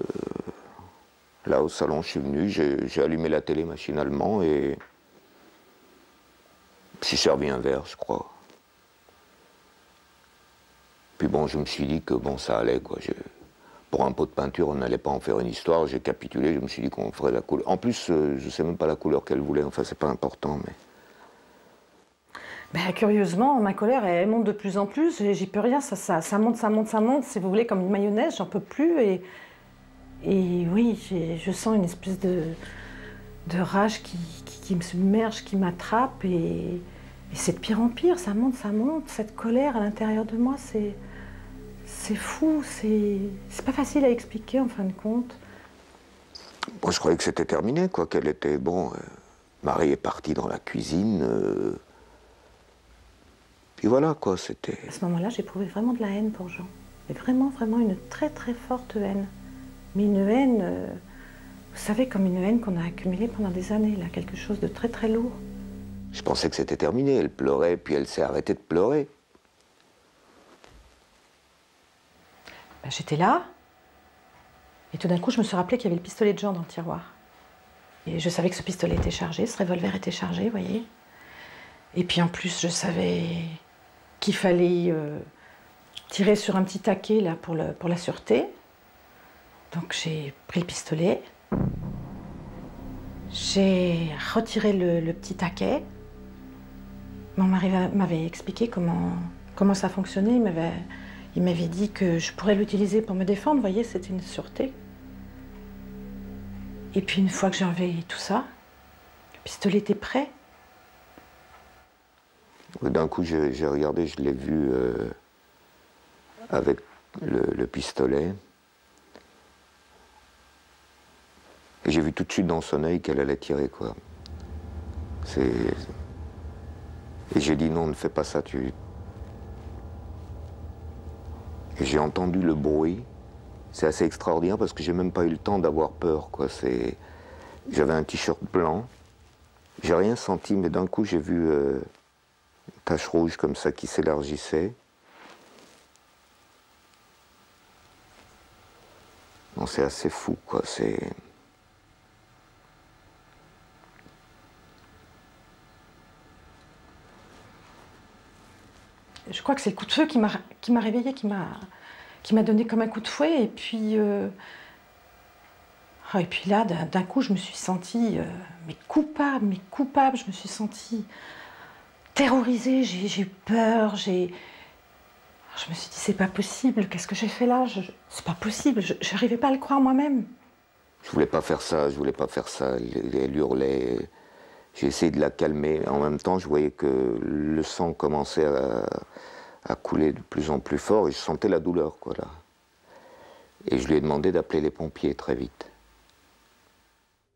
Là, au salon, je suis venu, j'ai allumé la télé machinalement et j'ai servi un verre, je crois. Puis bon, je me suis dit que bon, ça allait, quoi. Pour un pot de peinture, on n'allait pas en faire une histoire. J'ai capitulé, je me suis dit qu'on ferait la couleur. En plus, je sais même pas la couleur qu'elle voulait, enfin, c'est pas important, mais... Ben, curieusement, ma colère, elle monte de plus en plus. J'y peux rien, ça monte, ça monte, ça monte. Si vous voulez, comme une mayonnaise, j'en peux plus. Et oui, je sens une espèce de rage qui me submerge, qui m'attrape. Et c'est de pire en pire, ça monte, ça monte. Cette colère à l'intérieur de moi, c'est fou. C'est pas facile à expliquer, en fin de compte. Bon, je croyais que c'était terminé, quoi, qu'elle était... Bon, Marie est partie dans la cuisine... Puis voilà, quoi, c'était... À ce moment-là, j'éprouvais vraiment de la haine pour Jean. Mais vraiment, vraiment une très, très forte haine. Mais une haine, vous savez, comme une haine qu'on a accumulée pendant des années, là, quelque chose de très, très lourd. Je pensais que c'était terminé. Elle pleurait, puis elle s'est arrêtée de pleurer. Ben, j'étais là, et tout d'un coup, je me suis rappelé qu'il y avait le pistolet de Jean dans le tiroir. Et je savais que ce pistolet était chargé, ce revolver était chargé, vous voyez. Et puis en plus, je savais qu'il fallait tirer sur un petit taquet là, pour la sûreté. Donc j'ai pris le pistolet, j'ai retiré le petit taquet. Mon mari m'avait expliqué comment ça fonctionnait. Il m'avait dit que je pourrais l'utiliser pour me défendre, vous voyez, c'était une sûreté. Et puis une fois que j'ai enlevé tout ça, le pistolet était prêt. D'un coup, j'ai regardé, je l'ai vu avec le pistolet. Et j'ai vu tout de suite dans son œil qu'elle allait tirer, quoi. Et j'ai dit non, ne fais pas ça, Et j'ai entendu le bruit. C'est assez extraordinaire parce que j'ai même pas eu le temps d'avoir peur, quoi. J'avais un t-shirt blanc. J'ai rien senti, mais d'un coup, j'ai vu... une tache rouge comme ça qui s'élargissait. Non, c'est assez fou, quoi. Je crois que c'est le coup de feu qui m'a réveillée, qui m'a donné comme un coup de fouet. Et puis là, d'un coup, je me suis sentie mais coupable. Je me suis sentie terrorisée, j'ai eu peur, je me suis dit, c'est pas possible, qu'est-ce que j'ai fait là? C'est pas possible, je n'arrivais pas à le croire moi-même. Je voulais pas faire ça, elle hurlait. J'ai essayé de la calmer. En même temps, je voyais que le sang commençait à couler de plus en plus fort et je sentais la douleur, quoi, là. Et je lui ai demandé d'appeler les pompiers très vite.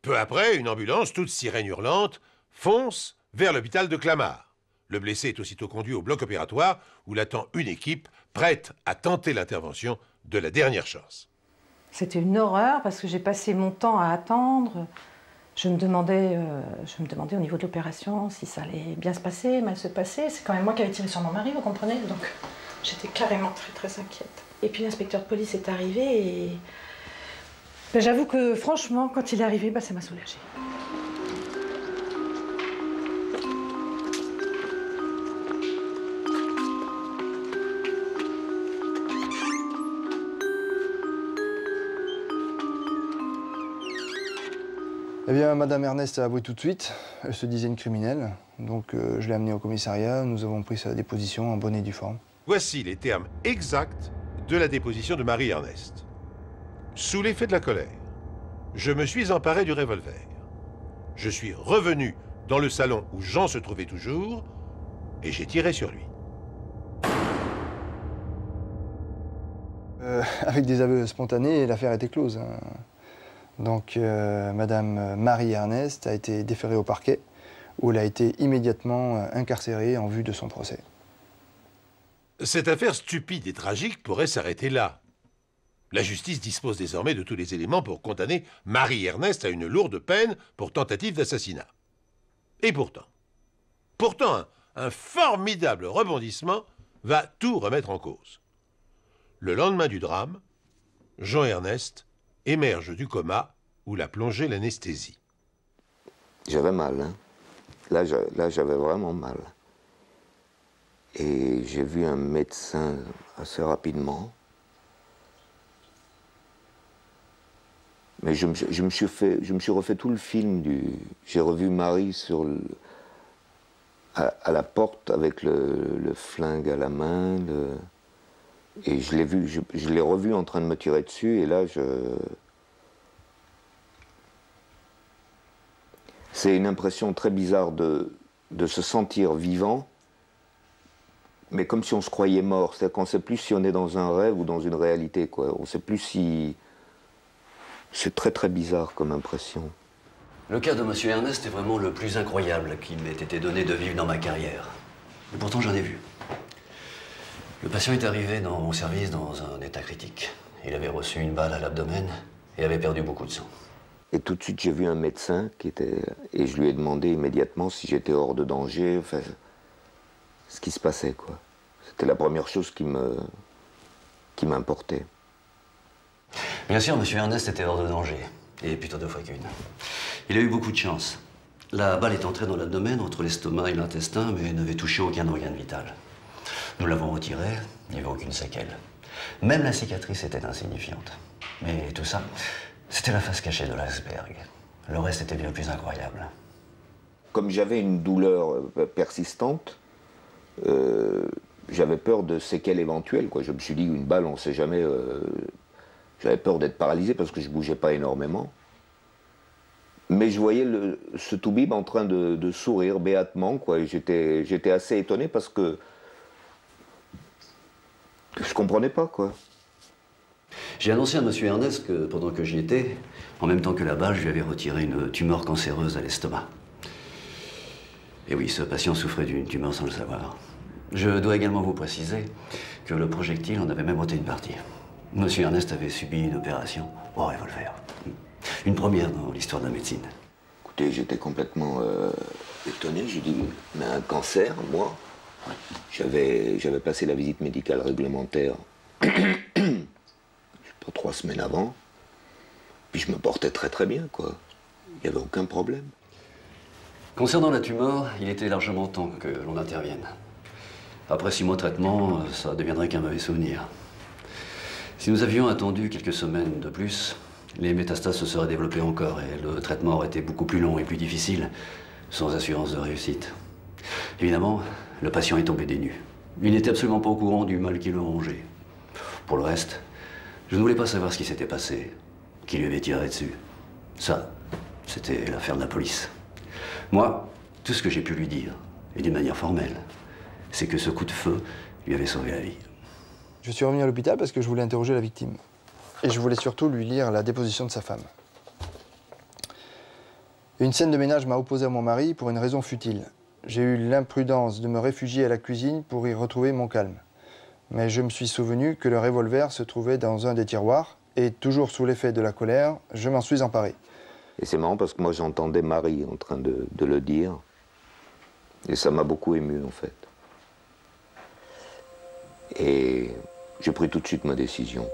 Peu après, une ambulance, toute sirène hurlante, fonce vers l'hôpital de Clamart. Le blessé est aussitôt conduit au bloc opératoire où l'attend une équipe prête à tenter l'intervention de la dernière chance. C'était une horreur parce que j'ai passé mon temps à attendre. Je me demandais au niveau de l'opération si ça allait bien se passer, mal se passer. C'est quand même moi qui avais tiré sur mon mari, vous comprenez? Donc j'étais carrément très très inquiète. Et puis l'inspecteur de police est arrivé et ben, j'avoue que franchement, quand il est arrivé, ben, ça m'a soulagée. Eh bien, Madame Ernest a avoué tout de suite. Elle se disait une criminelle. Donc, je l'ai amenée au commissariat. Nous avons pris sa déposition en bonne et due forme. Voici les termes exacts de la déposition de Marie-Ernest. Sous l'effet de la colère, je me suis emparé du revolver. Je suis revenu dans le salon où Jean se trouvait toujours et j'ai tiré sur lui. Avec des aveux spontanés, l'affaire était close. Donc, Madame Marie-Ernest a été déférée au parquet, où elle a été immédiatement incarcérée en vue de son procès. Cette affaire stupide et tragique pourrait s'arrêter là. La justice dispose désormais de tous les éléments pour condamner Marie-Ernest à une lourde peine pour tentative d'assassinat. Et pourtant, un formidable rebondissement va tout remettre en cause. Le lendemain du drame, Jean Ernest émerge du coma où l'a plongé l'anesthésie. J'avais mal, hein. Là, j'avais vraiment mal. Et j'ai vu un médecin assez rapidement. Mais je me suis refait tout le film j'ai revu Marie à la porte avec le flingue à la main. Et je l'ai revu en train de me tirer dessus. Et là, c'est une impression très bizarre de se sentir vivant, mais comme si on se croyait mort. C'est-à-dire qu'on ne sait plus si on est dans un rêve ou dans une réalité, quoi. On ne sait plus si... C'est très très bizarre comme impression. Le cas de M. Ernest est vraiment le plus incroyable qui m'ait été donné de vivre dans ma carrière. Et pourtant, j'en ai vu. Le patient est arrivé dans mon service dans un état critique. Il avait reçu une balle à l'abdomen et avait perdu beaucoup de sang. Et tout de suite, j'ai vu un médecin et je lui ai demandé immédiatement si j'étais hors de danger, enfin, ce qui se passait, quoi. C'était la première chose qui m'importait. Bien sûr, M. Ernest était hors de danger, et plutôt 2 fois qu'une. Il a eu beaucoup de chance. La balle est entrée dans l'abdomen, entre l'estomac et l'intestin, mais n'avait touché aucun organe vital. Nous l'avons retiré, il n'y avait aucune séquelle. Même la cicatrice était insignifiante. Mais tout ça, c'était la face cachée de l'iceberg. Le reste était bien plus incroyable. Comme j'avais une douleur persistante, j'avais peur de séquelles éventuelles, quoi. Je me suis dit, une balle, on ne sait jamais... J'avais peur d'être paralysé parce que je ne bougeais pas énormément. Mais je voyais ce toubib en train de sourire béatement, quoi. J'étais assez étonné parce que je ne comprenais pas, quoi. J'ai annoncé à M. Ernest que pendant que j'y étais, en même temps que la balle, je lui avais retiré une tumeur cancéreuse à l'estomac. Et oui, ce patient souffrait d'une tumeur sans le savoir. Je dois également vous préciser que le projectile en avait même ôté une partie. M. Ernest avait subi une opération au revolver. Une première dans l'histoire de la médecine. Écoutez, j'étais complètement étonné. J'ai dit, mais un cancer, moi? J'avais passé la visite médicale réglementaire, je sais pas, 3 semaines avant. Puis je me portais très très bien, quoi. Il n'y avait aucun problème. Concernant la tumeur, il était largement temps que l'on intervienne. Après 6 mois de traitement, ça deviendrait qu'un mauvais souvenir. Si nous avions attendu quelques semaines de plus, les métastases se seraient développées encore et le traitement aurait été beaucoup plus long et plus difficile, sans assurance de réussite. Évidemment, le patient est tombé des nues. Il n'était absolument pas au courant du mal qui le rongeait. Pour le reste, je ne voulais pas savoir ce qui s'était passé, qui lui avait tiré dessus. Ça, c'était l'affaire de la police. Moi, tout ce que j'ai pu lui dire, et d'une manière formelle, c'est que ce coup de feu lui avait sauvé la vie. Je suis revenu à l'hôpital parce que je voulais interroger la victime. Et je voulais surtout lui lire la déposition de sa femme. Une scène de ménage m'a opposé à mon mari pour une raison futile. J'ai eu l'imprudence de me réfugier à la cuisine pour y retrouver mon calme. Mais je me suis souvenu que le revolver se trouvait dans un des tiroirs et, toujours sous l'effet de la colère, je m'en suis emparé. Et c'est marrant parce que moi j'entendais Marie en train de le dire. Et ça m'a beaucoup ému, en fait. Et j'ai pris tout de suite ma décision.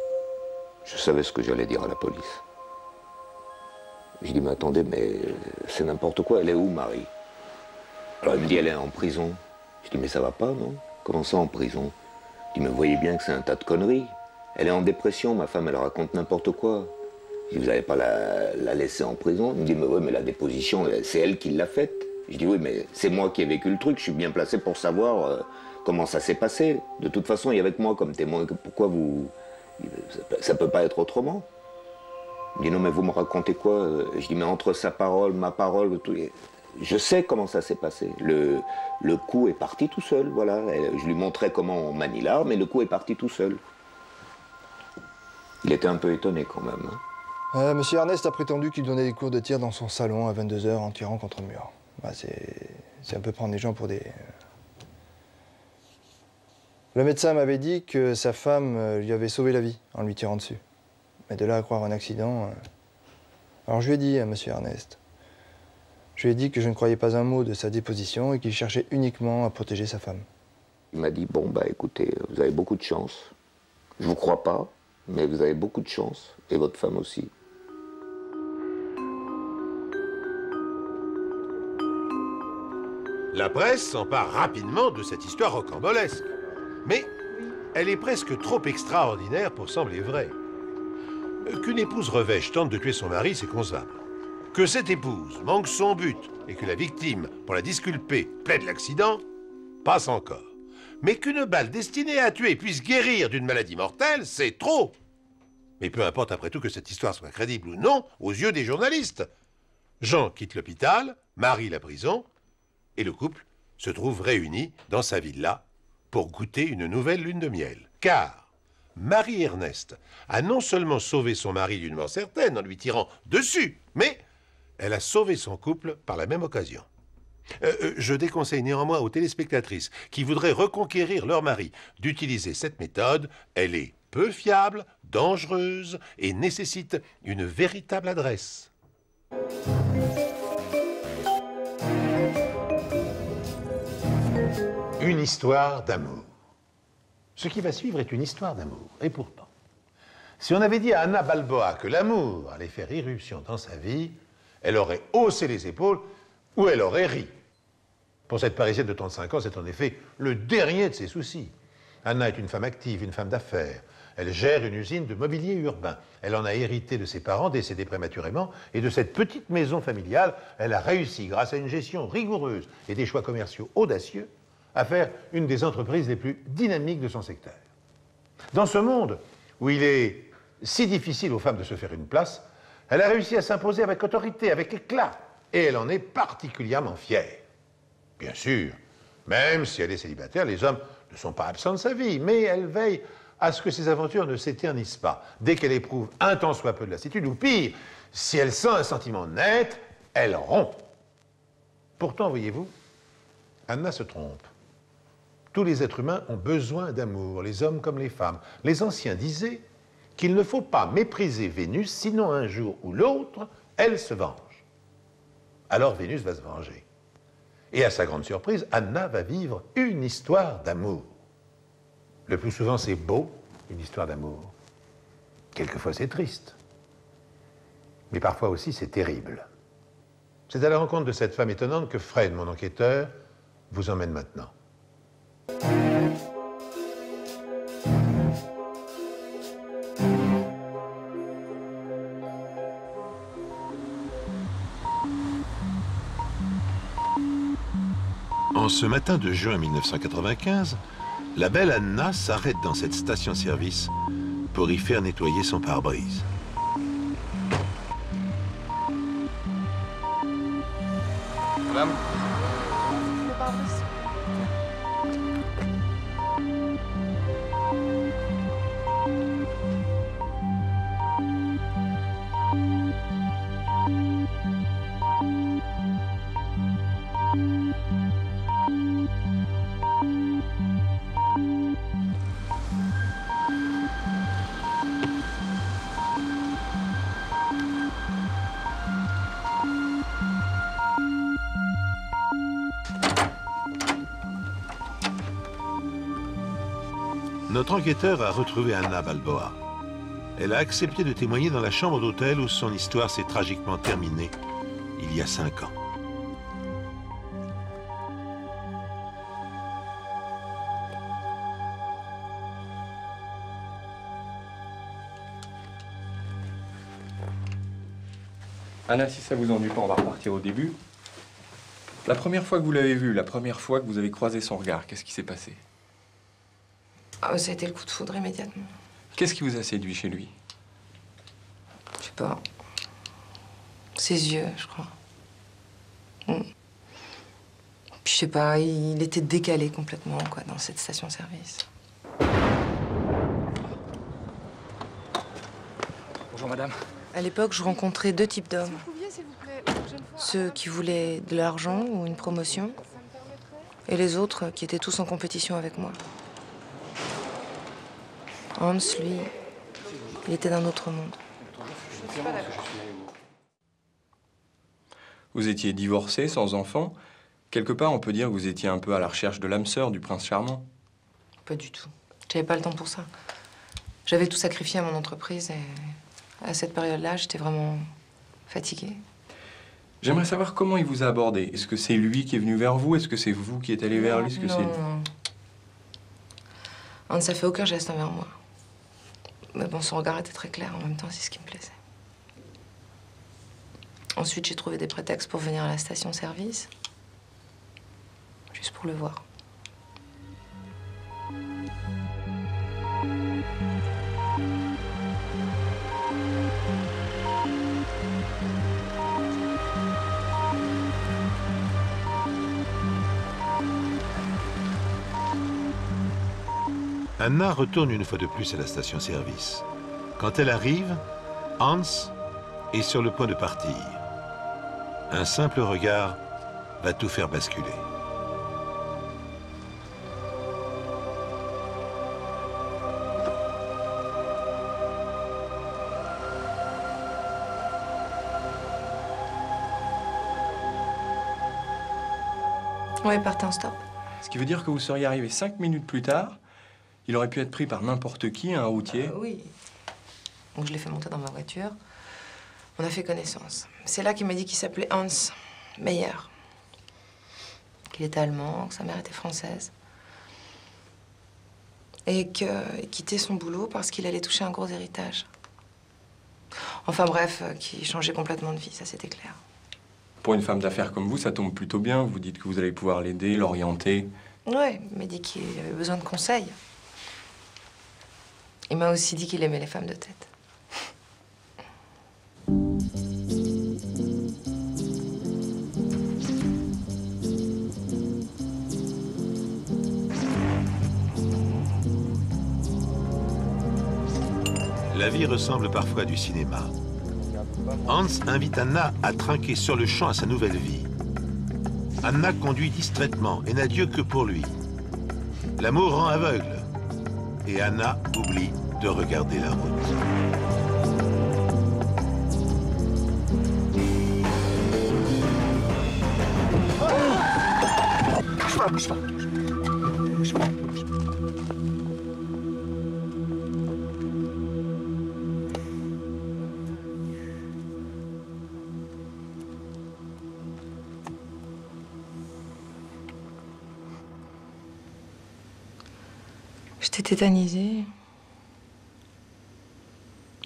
Je savais ce que j'allais dire à la police. J'ai dit, mais attendez, mais c'est n'importe quoi, elle est où, Marie? Alors elle me dit, elle est en prison. Je dis, mais ça va pas, non? Comment ça, en prison? Je dis, mais vous voyez bien que c'est un tas de conneries. Elle est en dépression, ma femme, elle raconte n'importe quoi. Je dis, vous n'allez pas la laisser en prison? Il me dit, mais oui, mais la déposition, c'est elle qui l'a faite. Je dis, oui, mais c'est moi qui ai vécu le truc, je suis bien placé pour savoir comment ça s'est passé. De toute façon, il y avait que moi comme témoin. Pourquoi vous... Ça peut pas être autrement. Il me dit, non, mais vous me racontez quoi? Je dis, mais entre sa parole, ma parole, tout... Je sais comment ça s'est passé. Le coup est parti tout seul, voilà. Je lui montrais comment on manie l'arme, mais le coup est parti tout seul. Il était un peu étonné quand même. Hein. Monsieur Ernest a prétendu qu'il donnait des cours de tir dans son salon à 22 h en tirant contre le mur. Bah, c'est un peu prendre les gens pour des... Le médecin m'avait dit que sa femme lui avait sauvé la vie en lui tirant dessus. Mais de là à croire un accident... Alors je lui ai dit à monsieur Ernest, je lui ai dit que je ne croyais pas un mot de sa déposition et qu'il cherchait uniquement à protéger sa femme. Il m'a dit, bon, bah écoutez, vous avez beaucoup de chance. Je vous crois pas, mais vous avez beaucoup de chance, et votre femme aussi. La presse s'empare rapidement de cette histoire rocambolesque. Mais elle est presque trop extraordinaire pour sembler vraie. Qu'une épouse revêche tente de tuer son mari, c'est concevable. Que cette épouse manque son but et que la victime, pour la disculper, plaide l'accident, passe encore. Mais qu'une balle destinée à tuer puisse guérir d'une maladie mortelle, c'est trop. Mais peu importe après tout que cette histoire soit crédible ou non aux yeux des journalistes. Jean quitte l'hôpital, Marie la prison, et le couple se trouve réuni dans sa villa pour goûter une nouvelle lune de miel. Car Marie-Ernest a non seulement sauvé son mari d'une mort certaine en lui tirant dessus, mais elle a sauvé son couple par la même occasion. Je déconseille néanmoins aux téléspectatrices qui voudraient reconquérir leur mari d'utiliser cette méthode. Elle est peu fiable, dangereuse et nécessite une véritable adresse. Une histoire d'amour. Ce qui va suivre est une histoire d'amour. Et pourtant, si on avait dit à Anna Balboa que l'amour allait faire irruption dans sa vie, elle aurait haussé les épaules ou elle aurait ri. Pour cette Parisienne de 35 ans, c'est en effet le dernier de ses soucis. Anna est une femme active, une femme d'affaires. Elle gère une usine de mobilier urbain. Elle en a hérité de ses parents décédés prématurément, et de cette petite maison familiale, elle a réussi, grâce à une gestion rigoureuse et des choix commerciaux audacieux, à faire une des entreprises les plus dynamiques de son secteur. Dans ce monde où il est si difficile aux femmes de se faire une place, elle a réussi à s'imposer avec autorité, avec éclat, et elle en est particulièrement fière. Bien sûr, même si elle est célibataire, les hommes ne sont pas absents de sa vie, mais elle veille à ce que ses aventures ne s'éternisent pas. Dès qu'elle éprouve un tant soit peu de lassitude, ou pire, si elle sent un sentiment net, elle rompt. Pourtant, voyez-vous, Anna se trompe. Tous les êtres humains ont besoin d'amour, les hommes comme les femmes. Les anciens disaient qu'il ne faut pas mépriser Vénus, sinon un jour ou l'autre, elle se venge. Alors Vénus va se venger. Et à sa grande surprise, Anna va vivre une histoire d'amour. Le plus souvent, c'est beau, une histoire d'amour. Quelquefois, c'est triste. Mais parfois aussi, c'est terrible. C'est à la rencontre de cette femme étonnante que Fred, mon enquêteur, vous emmène maintenant. En ce matin de juin 1995, la belle Anna s'arrête dans cette station-service pour y faire nettoyer son pare-brise. Madame ? Notre enquêteur a retrouvé Anna Balboa. Elle a accepté de témoigner dans la chambre d'hôtel où son histoire s'est tragiquement terminée il y a 5 ans. Anna, si ça vous ennuie pas, on va repartir au début. La première fois que vous l'avez vu, la première fois que vous avez croisé son regard, qu'est-ce qui s'est passé? Ah, ça a été le coup de foudre immédiatement. Qu'est-ce qui vous a séduit chez lui? Je sais pas. Ses yeux, je crois. Puis je sais pas, il était décalé complètement, quoi, dans cette station-service. Bonjour, madame. À l'époque, je rencontrais 2 types d'hommes. Ceux qui voulaient de l'argent ou une promotion, et les autres qui étaient tous en compétition avec moi. Hans, lui, il était d'un autre monde. Vous étiez divorcé, sans enfant. Quelque part, on peut dire que vous étiez un peu à la recherche de l'âme sœur du prince charmant. Pas du tout. J'avais pas le temps pour ça. J'avais tout sacrifié à mon entreprise et à cette période-là, j'étais vraiment fatiguée. J'aimerais savoir comment il vous a abordé. Est-ce que c'est lui qui est venu vers vous? Est-ce que c'est vous qui êtes allé vers lui? Est-ce que c'est... Non. On ne s'est fait aucun geste envers moi. Mais bon, son regard était très clair. En même temps, c'est ce qui me plaisait. Ensuite, j'ai trouvé des prétextes pour venir à la station-service. Juste pour le voir. Anna retourne une fois de plus à la station-service. Quand elle arrive, Hans est sur le point de partir. Un simple regard va tout faire basculer. Ouais, partez en stop. Ce qui veut dire que vous seriez arrivé 5 minutes plus tard. Il aurait pu être pris par n'importe qui, un routier. Oui. Donc je l'ai fait monter dans ma voiture. On a fait connaissance. C'est là qu'il m'a dit qu'il s'appelait Hans Meyer. Qu'il était allemand, que sa mère était française. Et qu'il quittait son boulot parce qu'il allait toucher un gros héritage. Enfin bref, qu'il changeait complètement de vie, ça c'était clair. Pour une femme d'affaires comme vous, ça tombe plutôt bien. Vous dites que vous allez pouvoir l'aider, l'orienter. Ouais, il m'a dit qu'il avait besoin de conseils. Il m'a aussi dit qu'il aimait les femmes de tête. La vie ressemble parfois à du cinéma. Hans invite Anna à trinquer sur le champ à sa nouvelle vie. Anna conduit distraitement et n'a Dieu que pour lui. L'amour rend aveugle. Et Anna oublie de regarder la route. Bouge pas, bouge pas. Bouge pas. J'étais tétanisée.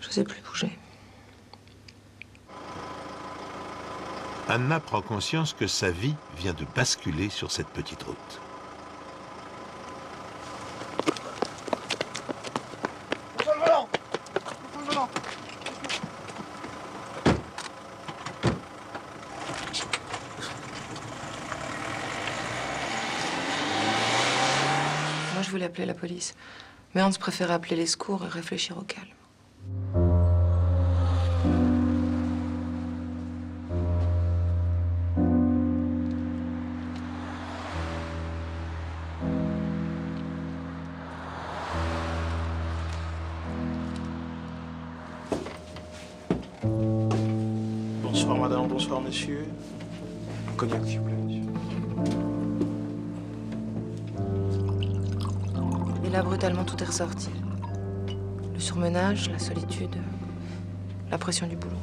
Je n'osais plus bouger. Anna prend conscience que sa vie vient de basculer sur cette petite route. Prends le volant. Prends le volant. Moi, je voulais appeler la police. Mais Hans préférait appeler les secours et réfléchir au calme. Bonsoir madame, bonsoir monsieur. Un cognac s'il vous plaît, monsieur. Et là, brutalement, tout est ressorti. Le surmenage, la solitude, la pression du boulot.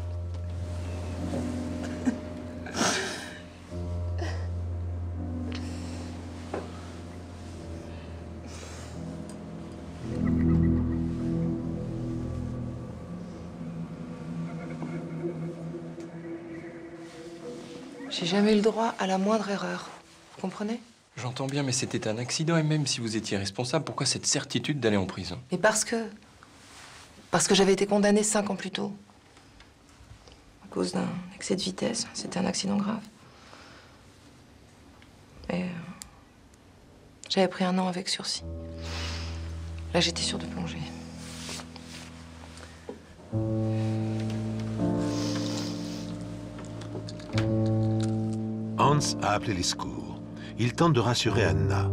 J'ai jamais eu le droit à la moindre erreur. Vous comprenez? J'entends bien, mais c'était un accident, et même si vous étiez responsable, pourquoi cette certitude d'aller en prison? Mais parce que j'avais été condamnée 5 ans plus tôt. À cause d'un excès de vitesse. C'était un accident grave. Et j'avais pris 1 an avec sursis. Là, j'étais sûre de plonger. Hans a appelé les secours. Il tente de rassurer Anna.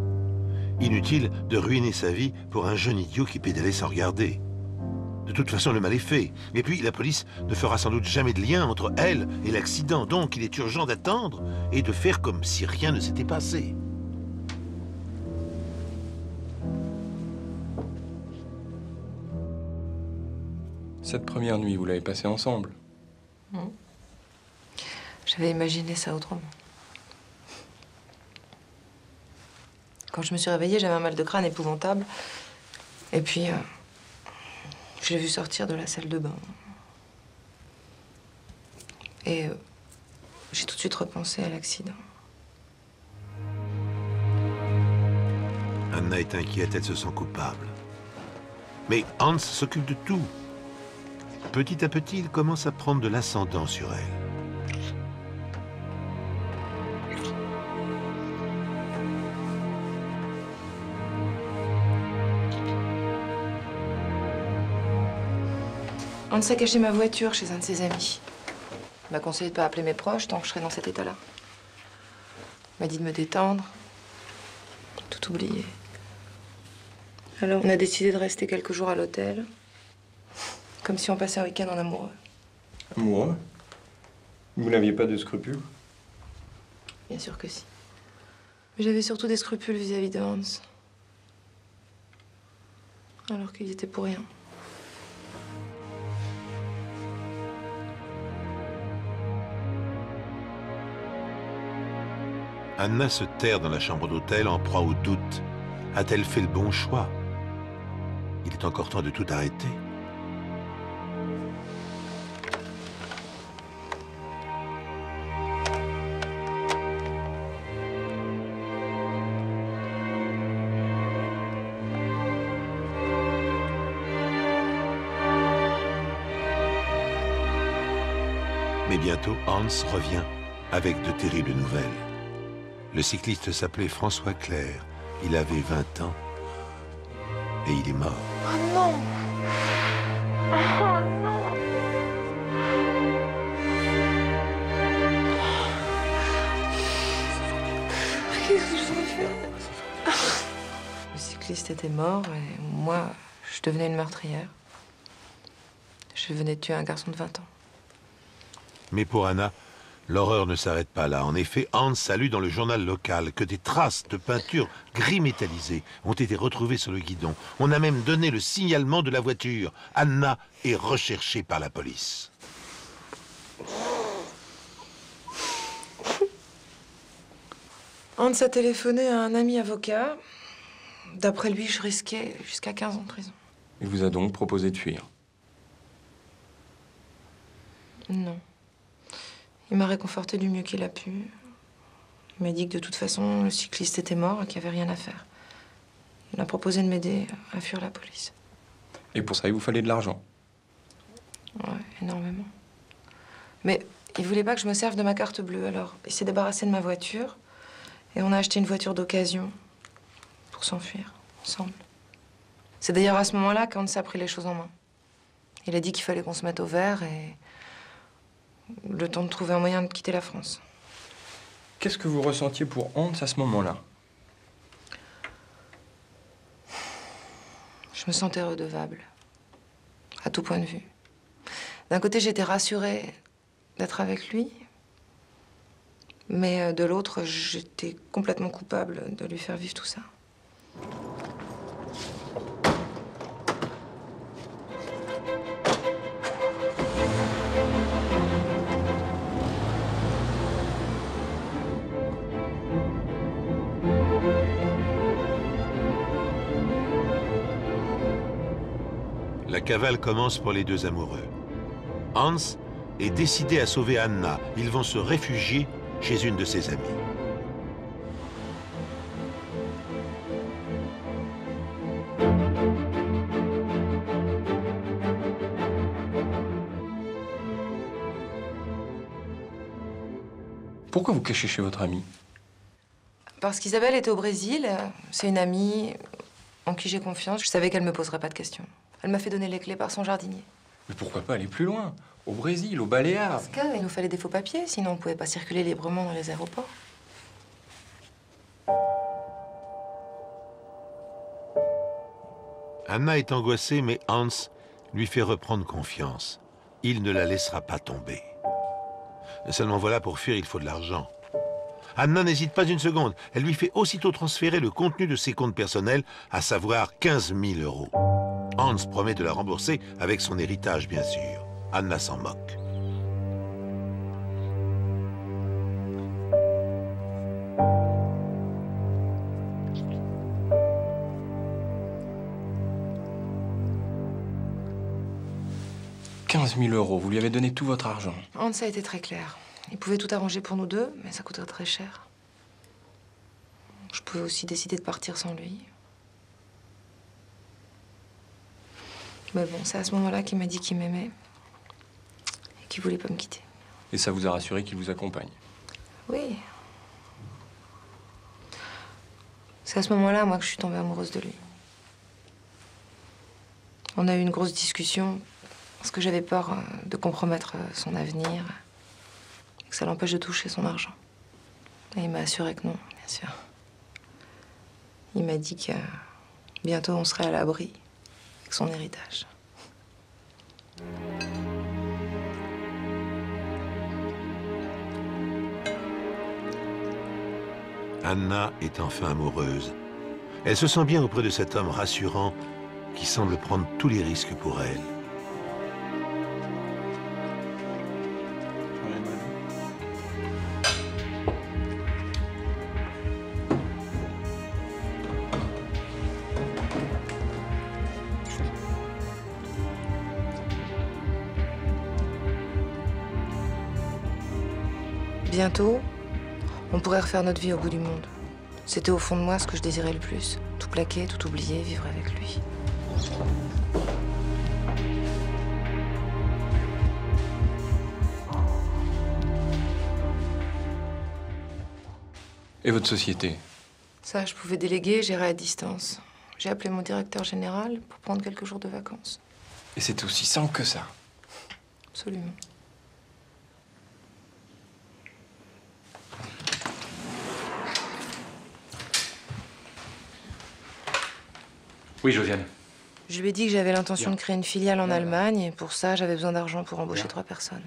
Inutile de ruiner sa vie pour un jeune idiot qui pédalait sans regarder. De toute façon, le mal est fait. Et puis, la police ne fera sans doute jamais de lien entre elle et l'accident. Donc, il est urgent d'attendre et de faire comme si rien ne s'était passé. Cette première nuit, vous l'avez passée ensemble? J'avais imaginé ça autrement. Quand je me suis réveillée, j'avais un mal de crâne épouvantable. Et puis, je l'ai vu sortir de la salle de bain. Et j'ai tout de suite repensé à l'accident. Anna est inquiète, elle se sent coupable. Mais Hans s'occupe de tout. Petit à petit, il commence à prendre de l'ascendant sur elle. Hans a caché ma voiture chez un de ses amis. Il m'a conseillé de ne pas appeler mes proches tant que je serais dans cet état-là. Il m'a dit de me détendre, tout oublier. Alors on a décidé de rester quelques jours à l'hôtel, comme si on passait un week-end en amoureux. Amoureux? Vous n'aviez pas de scrupules? Bien sûr que si. Mais j'avais surtout des scrupules vis-à-vis de Hans. Alors qu'il y était pour rien. Anna se terre dans la chambre d'hôtel en proie au doute. A-t-elle fait le bon choix? Il est encore temps de tout arrêter. Mais bientôt, Hans revient avec de terribles nouvelles. Le cycliste s'appelait François Clerc. Il avait 20 ans et il est mort. Oh non! Oh non! Qu'est-ce que je vais faire? Le cycliste était mort et moi, je devenais une meurtrière. Je venais de tuer un garçon de 20 ans. Mais pour Anna, l'horreur ne s'arrête pas là. En effet, Hans a lu dans le journal local que des traces de peinture gris métallisé ont été retrouvées sur le guidon. On a même donné le signalement de la voiture. Anna est recherchée par la police. Hans a téléphoné à un ami avocat. D'après lui, je risquais jusqu'à 15 ans de prison. Il vous a donc proposé de fuir? Non. Il m'a réconforté du mieux qu'il a pu. Il m'a dit que de toute façon, le cycliste était mort et qu'il n'y avait rien à faire. Il m'a proposé de m'aider à fuir la police. Et pour ça, il vous fallait de l'argent? Ouais, énormément. Mais il voulait pas que je me serve de ma carte bleue, alors il s'est débarrassé de ma voiture et on a acheté une voiture d'occasion pour s'enfuir, ensemble. C'est d'ailleurs à ce moment-là qu'Hans a pris les choses en main. Il a dit qu'il fallait qu'on se mette au vert et le temps de trouver un moyen de quitter la France. Qu'est-ce que vous ressentiez pour Hans à ce moment-là? Je me sentais redevable, à tout point de vue. D'un côté, j'étais rassurée d'être avec lui, mais de l'autre, j'étais complètement coupable de lui faire vivre tout ça. La cavale commence pour les deux amoureux. Hans est décidé à sauver Anna. Ils vont se réfugier chez une de ses amies. Pourquoi vous cachez chez votre amie? Parce qu'Isabelle était au Brésil. C'est une amie en qui j'ai confiance. Je savais qu'elle me poserait pas de questions. Elle m'a fait donner les clés par son jardinier. Mais pourquoi pas aller plus loin? Au Brésil, aux Baléares. Parce qu'il nous fallait des faux papiers, sinon on pouvait pas circuler librement dans les aéroports. Anna est angoissée, mais Hans lui fait reprendre confiance. Il ne la laissera pas tomber. Seulement voilà, pour fuir, il faut de l'argent. Anna n'hésite pas une seconde. Elle lui fait aussitôt transférer le contenu de ses comptes personnels, à savoir 15 000 €. Hans promet de la rembourser avec son héritage, bien sûr. Anna s'en moque. 15 000 €. Vous lui avez donné tout votre argent. Hans a été très clair. Il pouvait tout arranger pour nous deux, mais ça coûterait très cher. Je pouvais aussi décider de partir sans lui. Mais bon, c'est à ce moment-là qu'il m'a dit qu'il m'aimait et qu'il voulait pas me quitter. Et ça vous a rassuré qu'il vous accompagne? Oui. C'est à ce moment-là, moi, que je suis tombée amoureuse de lui. On a eu une grosse discussion parce que j'avais peur de compromettre son avenir et que ça l'empêche de toucher son argent. Et il m'a assuré que non, bien sûr. Il m'a dit que bientôt on serait à l'abri avec son héritage. Anna est enfin amoureuse. Elle se sent bien auprès de cet homme rassurant qui semble prendre tous les risques pour elle. Bientôt, on pourrait refaire notre vie au bout du monde. C'était au fond de moi ce que je désirais le plus. Tout plaquer, tout oublier, vivre avec lui. Et votre société? Ça, je pouvais déléguer, gérer à distance. J'ai appelé mon directeur général pour prendre quelques jours de vacances. Et c'est aussi simple que ça? Absolument. Oui, Josiane. Je lui ai dit que j'avais l'intention de créer une filiale en Allemagne et pour ça, j'avais besoin d'argent pour embaucher 3 personnes.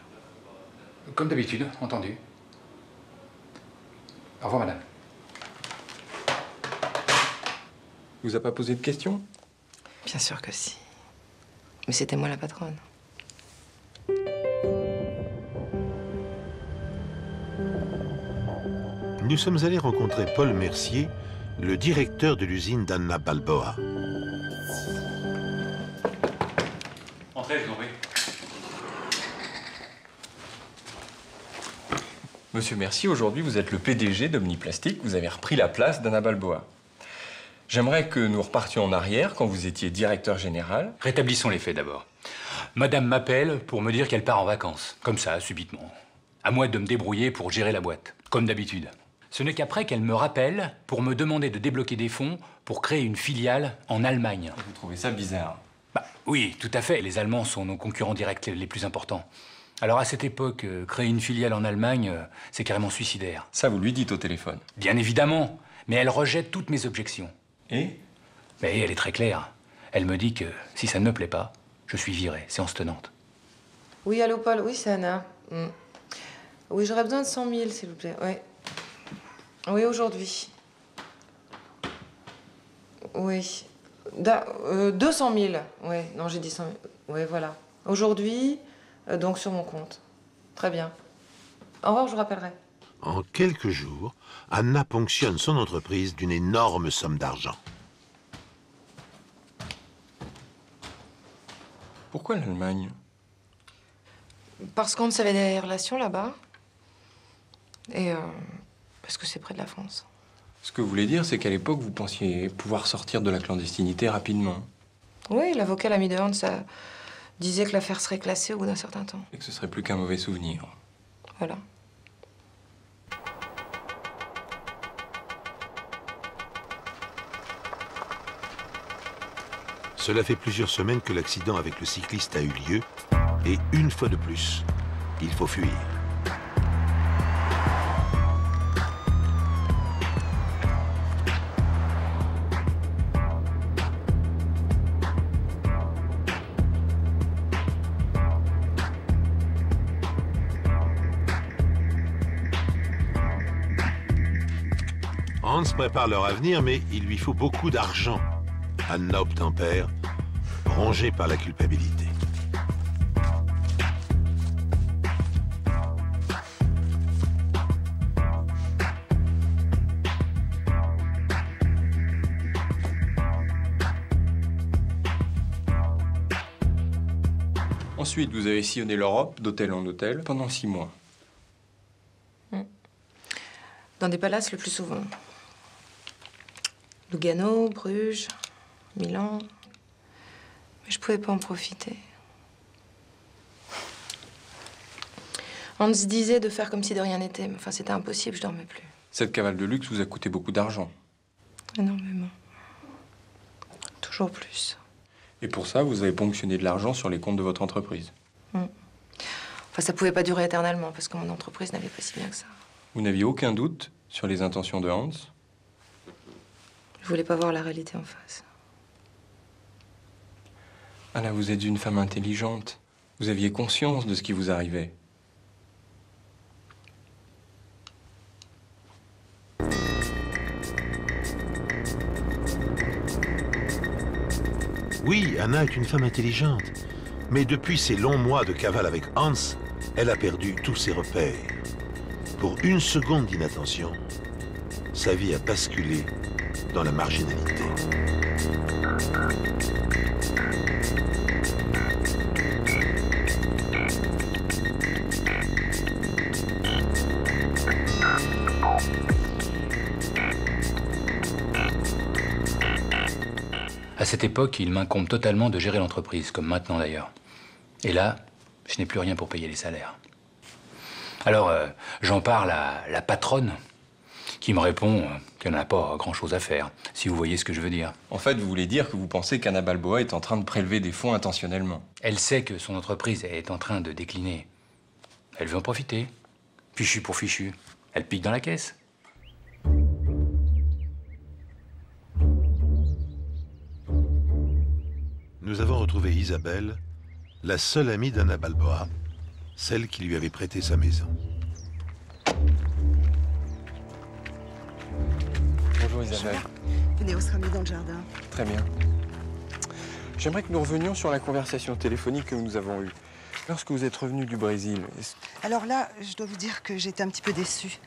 Comme d'habitude, entendu. Au revoir, madame. Vous a pas posé de questions? Bien sûr que si. Mais c'était moi la patronne. Nous sommes allés rencontrer Paul Mercier, le directeur de l'usine d'Anna Balboa. Entrez, je vous en prie. Monsieur Mercier, aujourd'hui, vous êtes le PDG d'Omniplastique. Vous avez repris la place d'Anna Balboa. J'aimerais que nous repartions en arrière quand vous étiez directeur général. Rétablissons les faits d'abord. Madame m'appelle pour me dire qu'elle part en vacances. Comme ça, subitement. À moi de me débrouiller pour gérer la boîte. Comme d'habitude. Ce n'est qu'après qu'elle me rappelle pour me demander de débloquer des fonds pour créer une filiale en Allemagne. Vous trouvez ça bizarre? Bah, oui, tout à fait. Les Allemands sont nos concurrents directs les plus importants. Alors à cette époque, créer une filiale en Allemagne, c'est carrément suicidaire. Ça, vous lui dites au téléphone? Bien évidemment. Mais elle rejette toutes mes objections. Et? Mais elle est très claire. Elle me dit que si ça ne me plaît pas, je suis viré, séance tenante. Oui, allô Paul, oui, c'est Anna. Oui, j'aurais besoin de 100 000, s'il vous plaît. Oui. Oui, aujourd'hui. Oui. 200 000. Oui, non, j'ai dit 100 000. Oui, voilà. Aujourd'hui, donc sur mon compte. Très bien. Au revoir, je vous rappellerai. En quelques jours, Anna ponctionne son entreprise d'une énorme somme d'argent. Pourquoi l'Allemagne? Parce qu'on avait des relations là-bas. Et parce que c'est près de la France. Ce que vous voulez dire, c'est qu'à l'époque, vous pensiez pouvoir sortir de la clandestinité rapidement. Oui, l'avocat, l'ami de Hans, disait que l'affaire serait classée au bout d'un certain temps. Et que ce serait plus qu'un mauvais souvenir. Voilà. Cela fait plusieurs semaines que l'accident avec le cycliste a eu lieu, et une fois de plus, il faut fuir. Hans prépare leur avenir, mais il lui faut beaucoup d'argent. Anna obtempère, rongée par la culpabilité. Ensuite, vous avez sillonné l'Europe, d'hôtel en hôtel, pendant 6 mois. Dans des palaces le plus souvent. Lugano, Bruges, Milan. Mais je pouvais pas en profiter. On se disait de faire comme si de rien n'était, mais enfin c'était impossible, je dormais plus. Cette cavale de luxe vous a coûté beaucoup d'argent. Énormément. Toujours plus. Et pour ça, vous avez ponctionné de l'argent sur les comptes de votre entreprise. Enfin, ça pouvait pas durer éternellement, parce que mon entreprise n'allait pas si bien que ça. Vous n'aviez aucun doute sur les intentions de Hans? Je voulais pas voir la réalité en face. Anna, vous êtes une femme intelligente. Vous aviez conscience de ce qui vous arrivait. Oui, Anna est une femme intelligente. Mais depuis ces longs mois de cavale avec Hans, elle a perdu tous ses repères. Pour une seconde d'inattention, sa vie a basculé dans la marginalité. À cette époque, il m'incombe totalement de gérer l'entreprise, comme maintenant d'ailleurs. Et là, je n'ai plus rien pour payer les salaires. Alors, j'en parle à la patronne, qui me répond qu'elle n'a pas grand-chose à faire, si vous voyez ce que je veux dire. En fait, vous voulez dire que vous pensez qu'Anna Balboa est en train de prélever des fonds intentionnellement. Elle sait que son entreprise est en train de décliner. Elle veut en profiter. Fichu pour fichu. Elle pique dans la caisse. Nous avons retrouvé Isabelle, la seule amie d'Anna Balboa, celle qui lui avait prêté sa maison. Bonjour Isabelle. Venez, on sera mis dans le jardin. Très bien. J'aimerais que nous revenions sur la conversation téléphonique que nous avons eue. Lorsque vous êtes revenu du Brésil... Alors là, je dois vous dire que j'étais un petit peu déçue.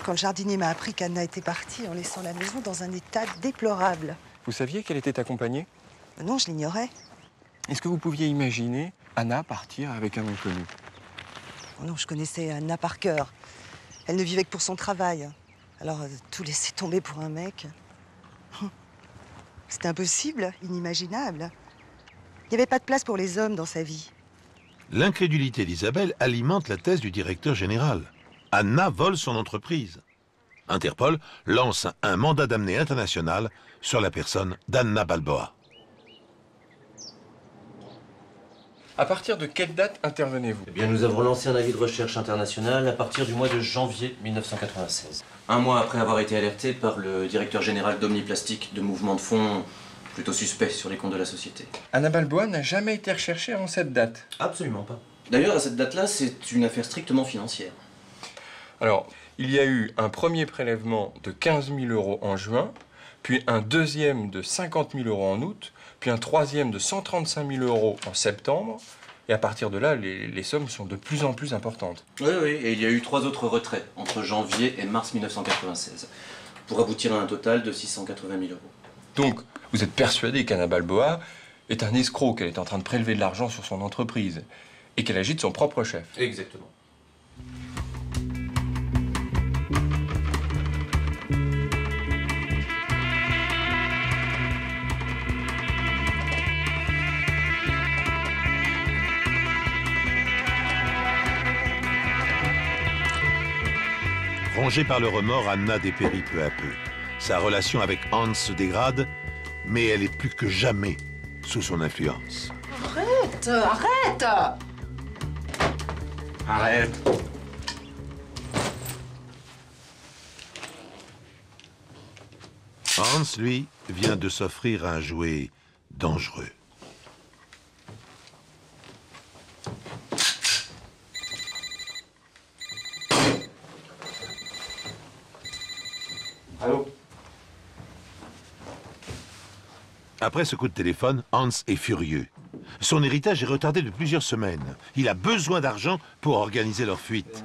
Quand le jardinier m'a appris qu'Anna était partie en laissant la maison dans un état déplorable. Vous saviez qu'elle était accompagnée? Non, je l'ignorais. Est-ce que vous pouviez imaginer Anna partir avec un inconnu? Oh non, je connaissais Anna par cœur. Elle ne vivait que pour son travail. Alors, tout laisser tomber pour un mec... C'était impossible, inimaginable. Il n'y avait pas de place pour les hommes dans sa vie. L'incrédulité d'Isabelle alimente la thèse du directeur général. Anna vole son entreprise. Interpol lance un mandat d'amener international sur la personne d'Anna Balboa. À partir de quelle date intervenez-vous? Eh bien, nous avons lancé un avis de recherche international à partir du mois de janvier 1996. Un mois après avoir été alerté par le directeur général d'Omniplastique de mouvements de fonds plutôt suspects sur les comptes de la société. Anna Balboa n'a jamais été recherchée avant cette date? Absolument pas. D'ailleurs, à cette date-là, c'est une affaire strictement financière. Alors, il y a eu un premier prélèvement de 15 000 € en juin, puis un deuxième de 50 000 € en août, puis un troisième de 135 000 € en septembre. Et à partir de là, les sommes sont de plus en plus importantes. Oui, oui, et il y a eu 3 autres retraits entre janvier et mars 1996, pour aboutir à un total de 680 000 €. Donc, vous êtes persuadé qu'Anna Balboa est un escroc, qu'elle est en train de prélever de l'argent sur son entreprise, et qu'elle agit de son propre chef. Exactement. Rongée par le remords, Anna dépérit peu à peu. Sa relation avec Hans se dégrade, mais elle est plus que jamais sous son influence. Arrête! Arrête! Arrête! Hans, lui, vient de s'offrir un jouet dangereux. Allô? Après ce coup de téléphone, Hans est furieux. Son héritage est retardé de plusieurs semaines. Il a besoin d'argent pour organiser leur fuite.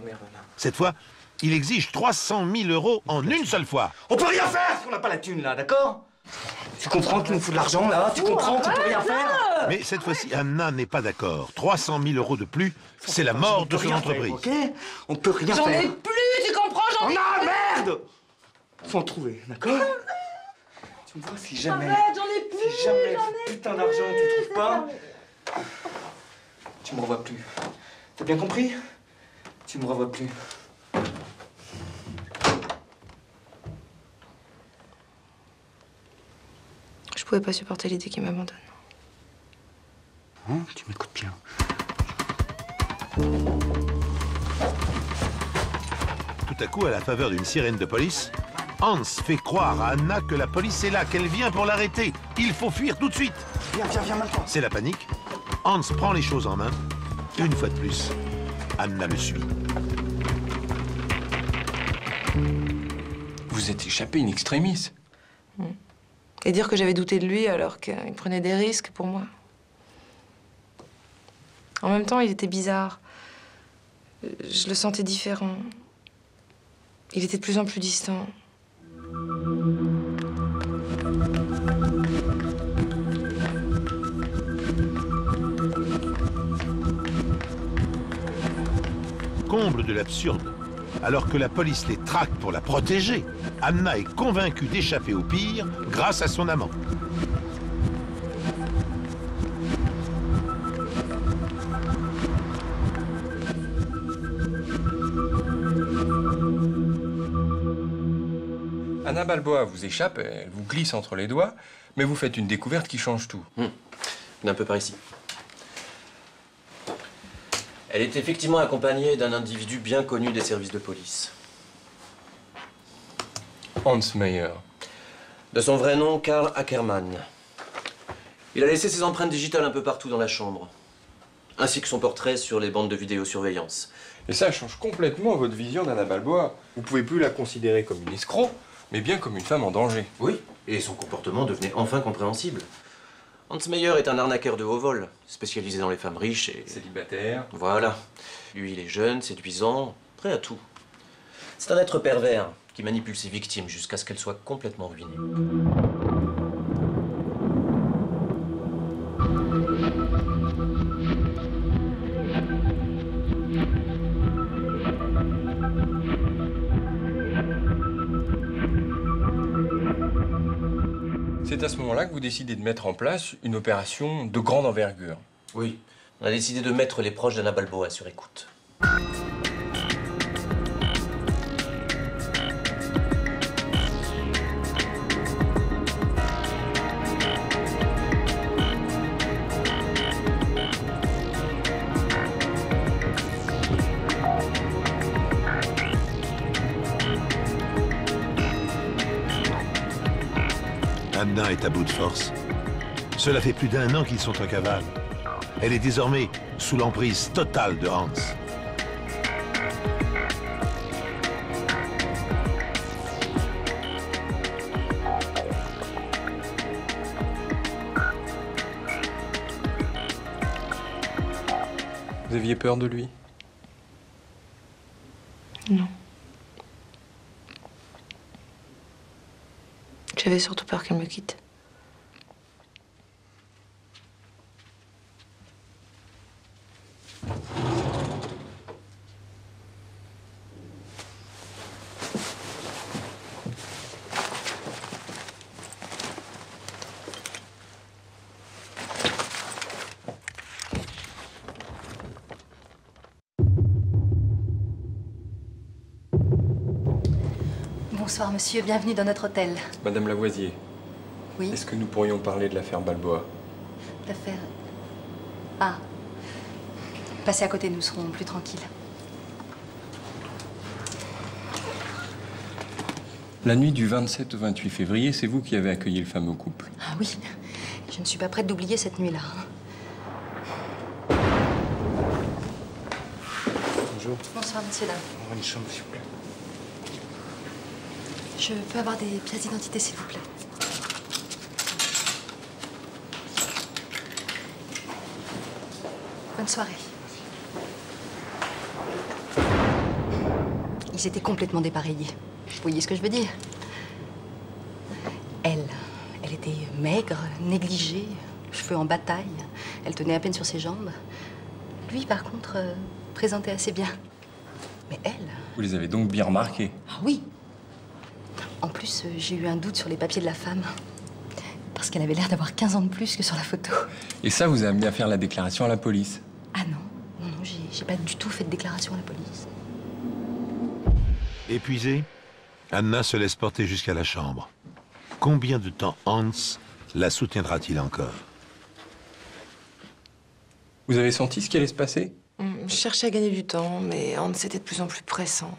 Cette fois, il exige 300 000 € en une seule fois. On peut rien faire si on n'a pas la thune, là, d'accord? Tu comprends qu'il nous faut de l'argent, là? Tu comprends qu'on peut rien faire? Mais cette fois-ci, Anna n'est pas d'accord. 300 000 € de plus, c'est la mort de son entreprise. Ok? On peut rien J'en faire. ai plus, tu comprends? J'en ai Non, plus. merde! Faut en trouver, d'accord? Tu me vois, si jamais... Arrête, j'en ai plus, Si jamais, j'en ai putain d'argent, tu trouves pas, tu me revois plus. T'as bien compris? Tu me revois plus. Je pouvais pas supporter l'idée qu'il m'abandonne. Hein? Tu m'écoutes bien. Tout à coup, à la faveur d'une sirène de police, Hans fait croire à Anna que la police est là, qu'elle vient pour l'arrêter. Il faut fuir tout de suite. Viens maintenant. C'est la panique. Hans prend les choses en main. Une fois de plus, Anna le suit. Vous êtes échappé in extremis. Et dire que j'avais douté de lui alors qu'il prenait des risques pour moi. En même temps, il était bizarre. Je le sentais différent. Il était de plus en plus distant. Comble de l'absurde. Alors que la police les traque pour la protéger, Anna est convaincue d'échapper au pire grâce à son amant. Anna Balboa vous échappe, elle vous glisse entre les doigts, mais vous faites une découverte qui change tout. Un peu par ici. Elle est effectivement accompagnée d'un individu bien connu des services de police. Hans Meyer. De son vrai nom, Karl Ackermann. Il a laissé ses empreintes digitales un peu partout dans la chambre, ainsi que son portrait sur les bandes de vidéosurveillance. Et ça change complètement votre vision d'Anna Balboa. Vous pouvez plus la considérer comme une escroc, mais bien comme une femme en danger. Oui, et son comportement devenait enfin compréhensible. Hans Meyer est un arnaqueur de haut vol, spécialisé dans les femmes riches et... Célibataire. Voilà. Lui, il est jeune, séduisant, prêt à tout. C'est un être pervers qui manipule ses victimes jusqu'à ce qu'elles soient complètement ruinées. C'est à ce moment-là que vous décidez de mettre en place une opération de grande envergure. Oui. On a décidé de mettre les proches d'Anna Balboa sur écoute. Anna est à bout de force. Cela fait plus d'1 an qu'ils sont en cavale. Elle est désormais sous l'emprise totale de Hans. Vous aviez peur de lui? Non. J'avais surtout peur qu'elle me quitte. Bonsoir monsieur, bienvenue dans notre hôtel. Madame Lavoisier. Oui. Est-ce que nous pourrions parler de l'affaire Balboa? L'affaire... Ah. Passez à côté, nous serons plus tranquilles. La nuit du 27 au 28 février, c'est vous qui avez accueilli le fameux couple. Ah oui, je ne suis pas prête d'oublier cette nuit-là. Bonjour. Bonsoir, monsieur, dame. On va une chambre, s'il vous plaît. Je peux avoir des pièces d'identité, s'il vous plaît. Bonne soirée. Ils étaient complètement dépareillés. Vous voyez ce que je veux dire? Elle était Maigre, négligée, cheveux en bataille. Elle tenait à peine sur ses jambes. Lui, par contre, présentait assez bien. Mais elle... Vous les avez donc bien remarqués? Ah oui. En plus, j'ai eu un doute sur les papiers de la femme. Parce qu'elle avait l'air d'avoir 15 ans de plus que sur la photo. Et ça, vous avez bien faire la déclaration à la police? Ah non, non, non, j'ai pas du tout fait de déclaration à la police. Épuisée, Anna se laisse porter jusqu'à la chambre. Combien de temps Hans la soutiendra-t-il encore? Vous avez senti ce qui allait se passer? Je cherchais à gagner du temps, mais Hans était de plus en plus pressant.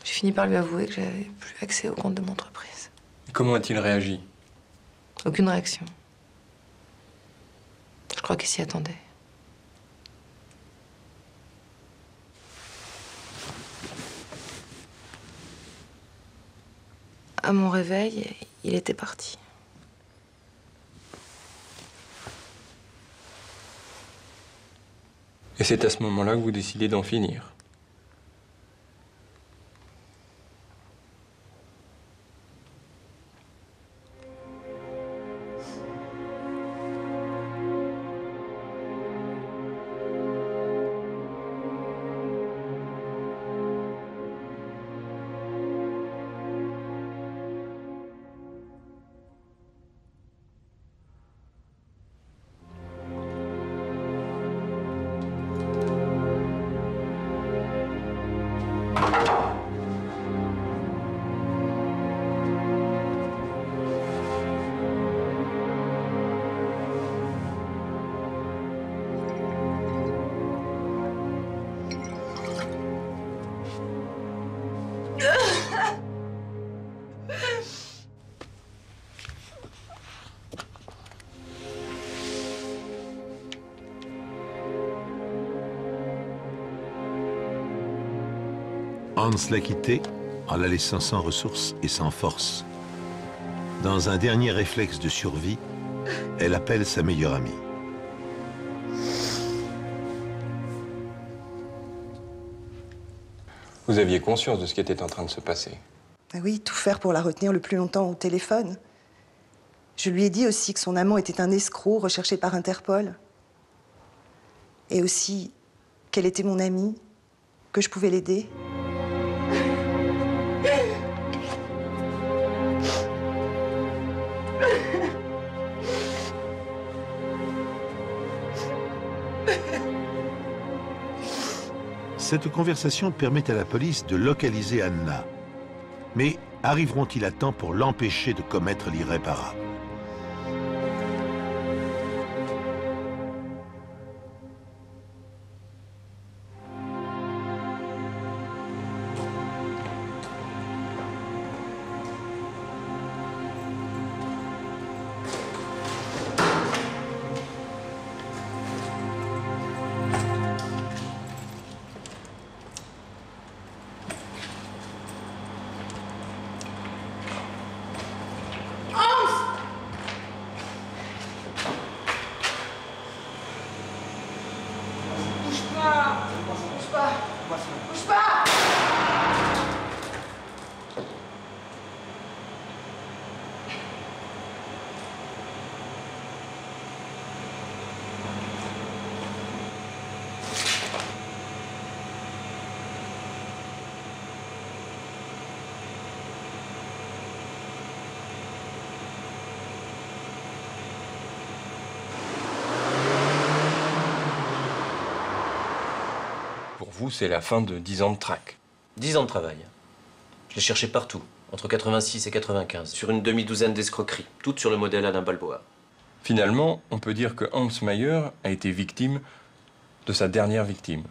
J'ai fini par lui avouer que j'avais plus accès au compte de mon entreprise. Et comment a-t-il réagi? Aucune réaction. Je crois qu'il s'y attendait. À mon réveil, il était parti. Et c'est à ce moment-là que vous décidez d'en finir? Hans l'a quittée en la laissant sans ressources et sans force. Dans un dernier réflexe de survie, elle appelle sa meilleure amie. Vous aviez conscience de ce qui était en train de se passer? Ah oui, tout faire pour la retenir le plus longtemps au téléphone. Je lui ai dit aussi que son amant était un escroc recherché par Interpol. Et aussi qu'elle était mon amie, que je pouvais l'aider. Cette conversation permet à la police de localiser Anna. Mais arriveront-ils à temps pour l'empêcher de commettre l'irréparable? Pour vous, c'est la fin de 10 ans de traque. 10 ans de travail. Je l'ai cherché partout, entre 86 et 95, sur une demi-douzaine d'escroqueries, toutes sur le modèle Alain Balboa. Finalement, on peut dire que Hans Mayer a été victime de sa dernière victime.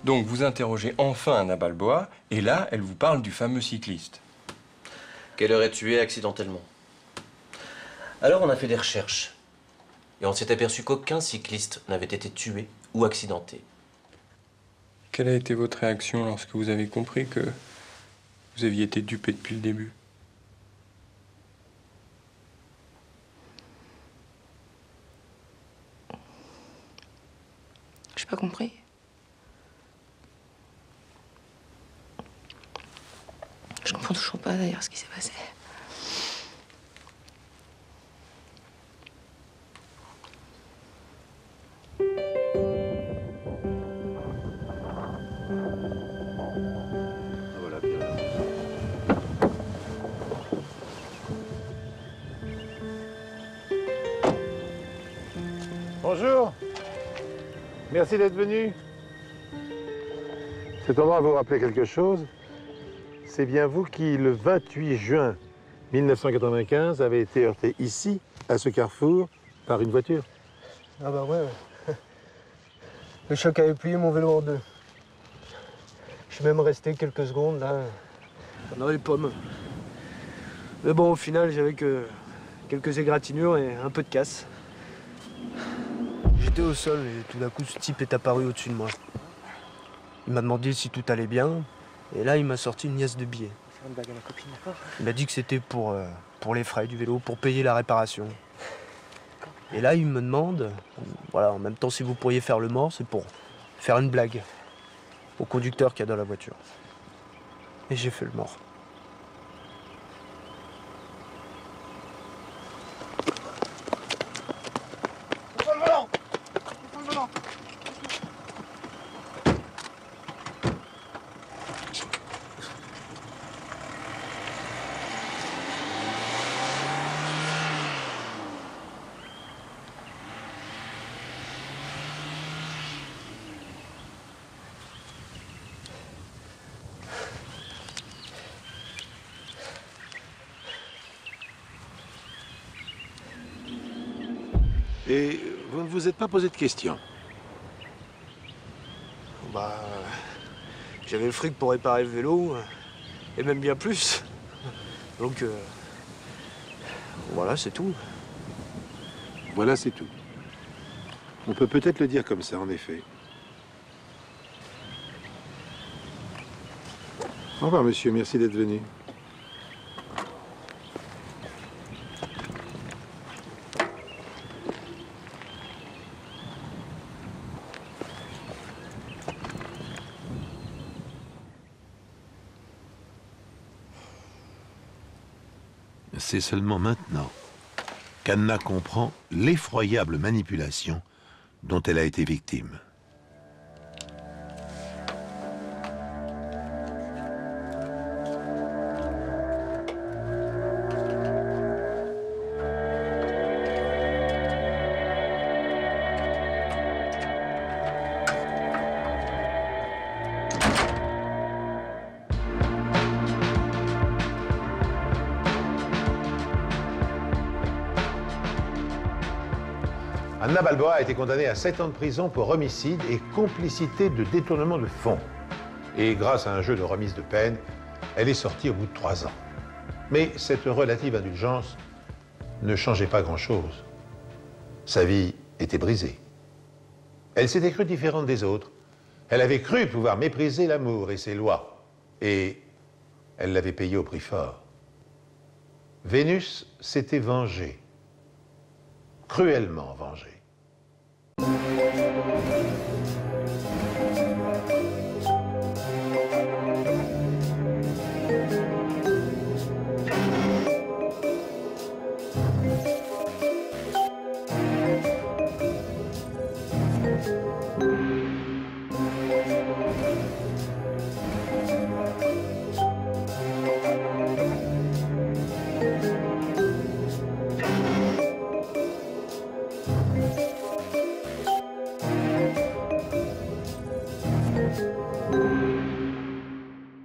Donc vous interrogez enfin Anna Balboa, et là, elle vous parle du fameux cycliste. qu'elle aurait tué accidentellement. Alors on a fait des recherches. Et on s'est aperçu qu'aucun cycliste n'avait été tué ou accidenté. Quelle a été votre réaction lorsque vous avez compris que vous aviez été dupé depuis le début? J'ai pas compris. Je comprends toujours pas d'ailleurs ce qui s'est passé. Bonjour. Merci d'être venu. Cet endroit vous rappelez quelque chose? C'est bien vous qui, le 28 juin 1995, avez été heurté ici, à ce carrefour, par une voiture? Ah bah ouais. Le choc avait plié mon vélo en deux. Je suis même resté quelques secondes là, dans les pommes. Mais bon, au final, j'avais que quelques égratignures et un peu de casse. J'étais au sol et tout d'un coup, ce type est apparu au-dessus de moi. Il m'a demandé si tout allait bien, et là, il m'a sorti une liasse de billets. Faire une bague à ma copine, d'accord? Il m'a dit que c'était pour les frais du vélo, pour payer la réparation. Et là, il me demande, voilà, en même temps, si vous pourriez faire le mort, c'est pour faire une blague au conducteur qui est dans la voiture. Et j'ai fait le mort. Et vous ne vous êtes pas posé de questions? Bah, j'avais le fric pour réparer le vélo, et même bien plus. Donc, voilà, c'est tout. Voilà, c'est tout. On peut peut-être le dire comme ça, en effet. Au revoir, monsieur. Merci d'être venu. C'est seulement maintenant qu'Anna comprend l'effroyable manipulation dont elle a été victime. Anna Balboa a été condamnée à 7 ans de prison pour homicide et complicité de détournement de fonds. Et grâce à un jeu de remise de peine, elle est sortie au bout de 3 ans. Mais cette relative indulgence ne changeait pas grand-chose. Sa vie était brisée. Elle s'était crue différente des autres. Elle avait cru pouvoir mépriser l'amour et ses lois. Et elle l'avait payé au prix fort. Vénus s'était vengée. Cruellement vengée.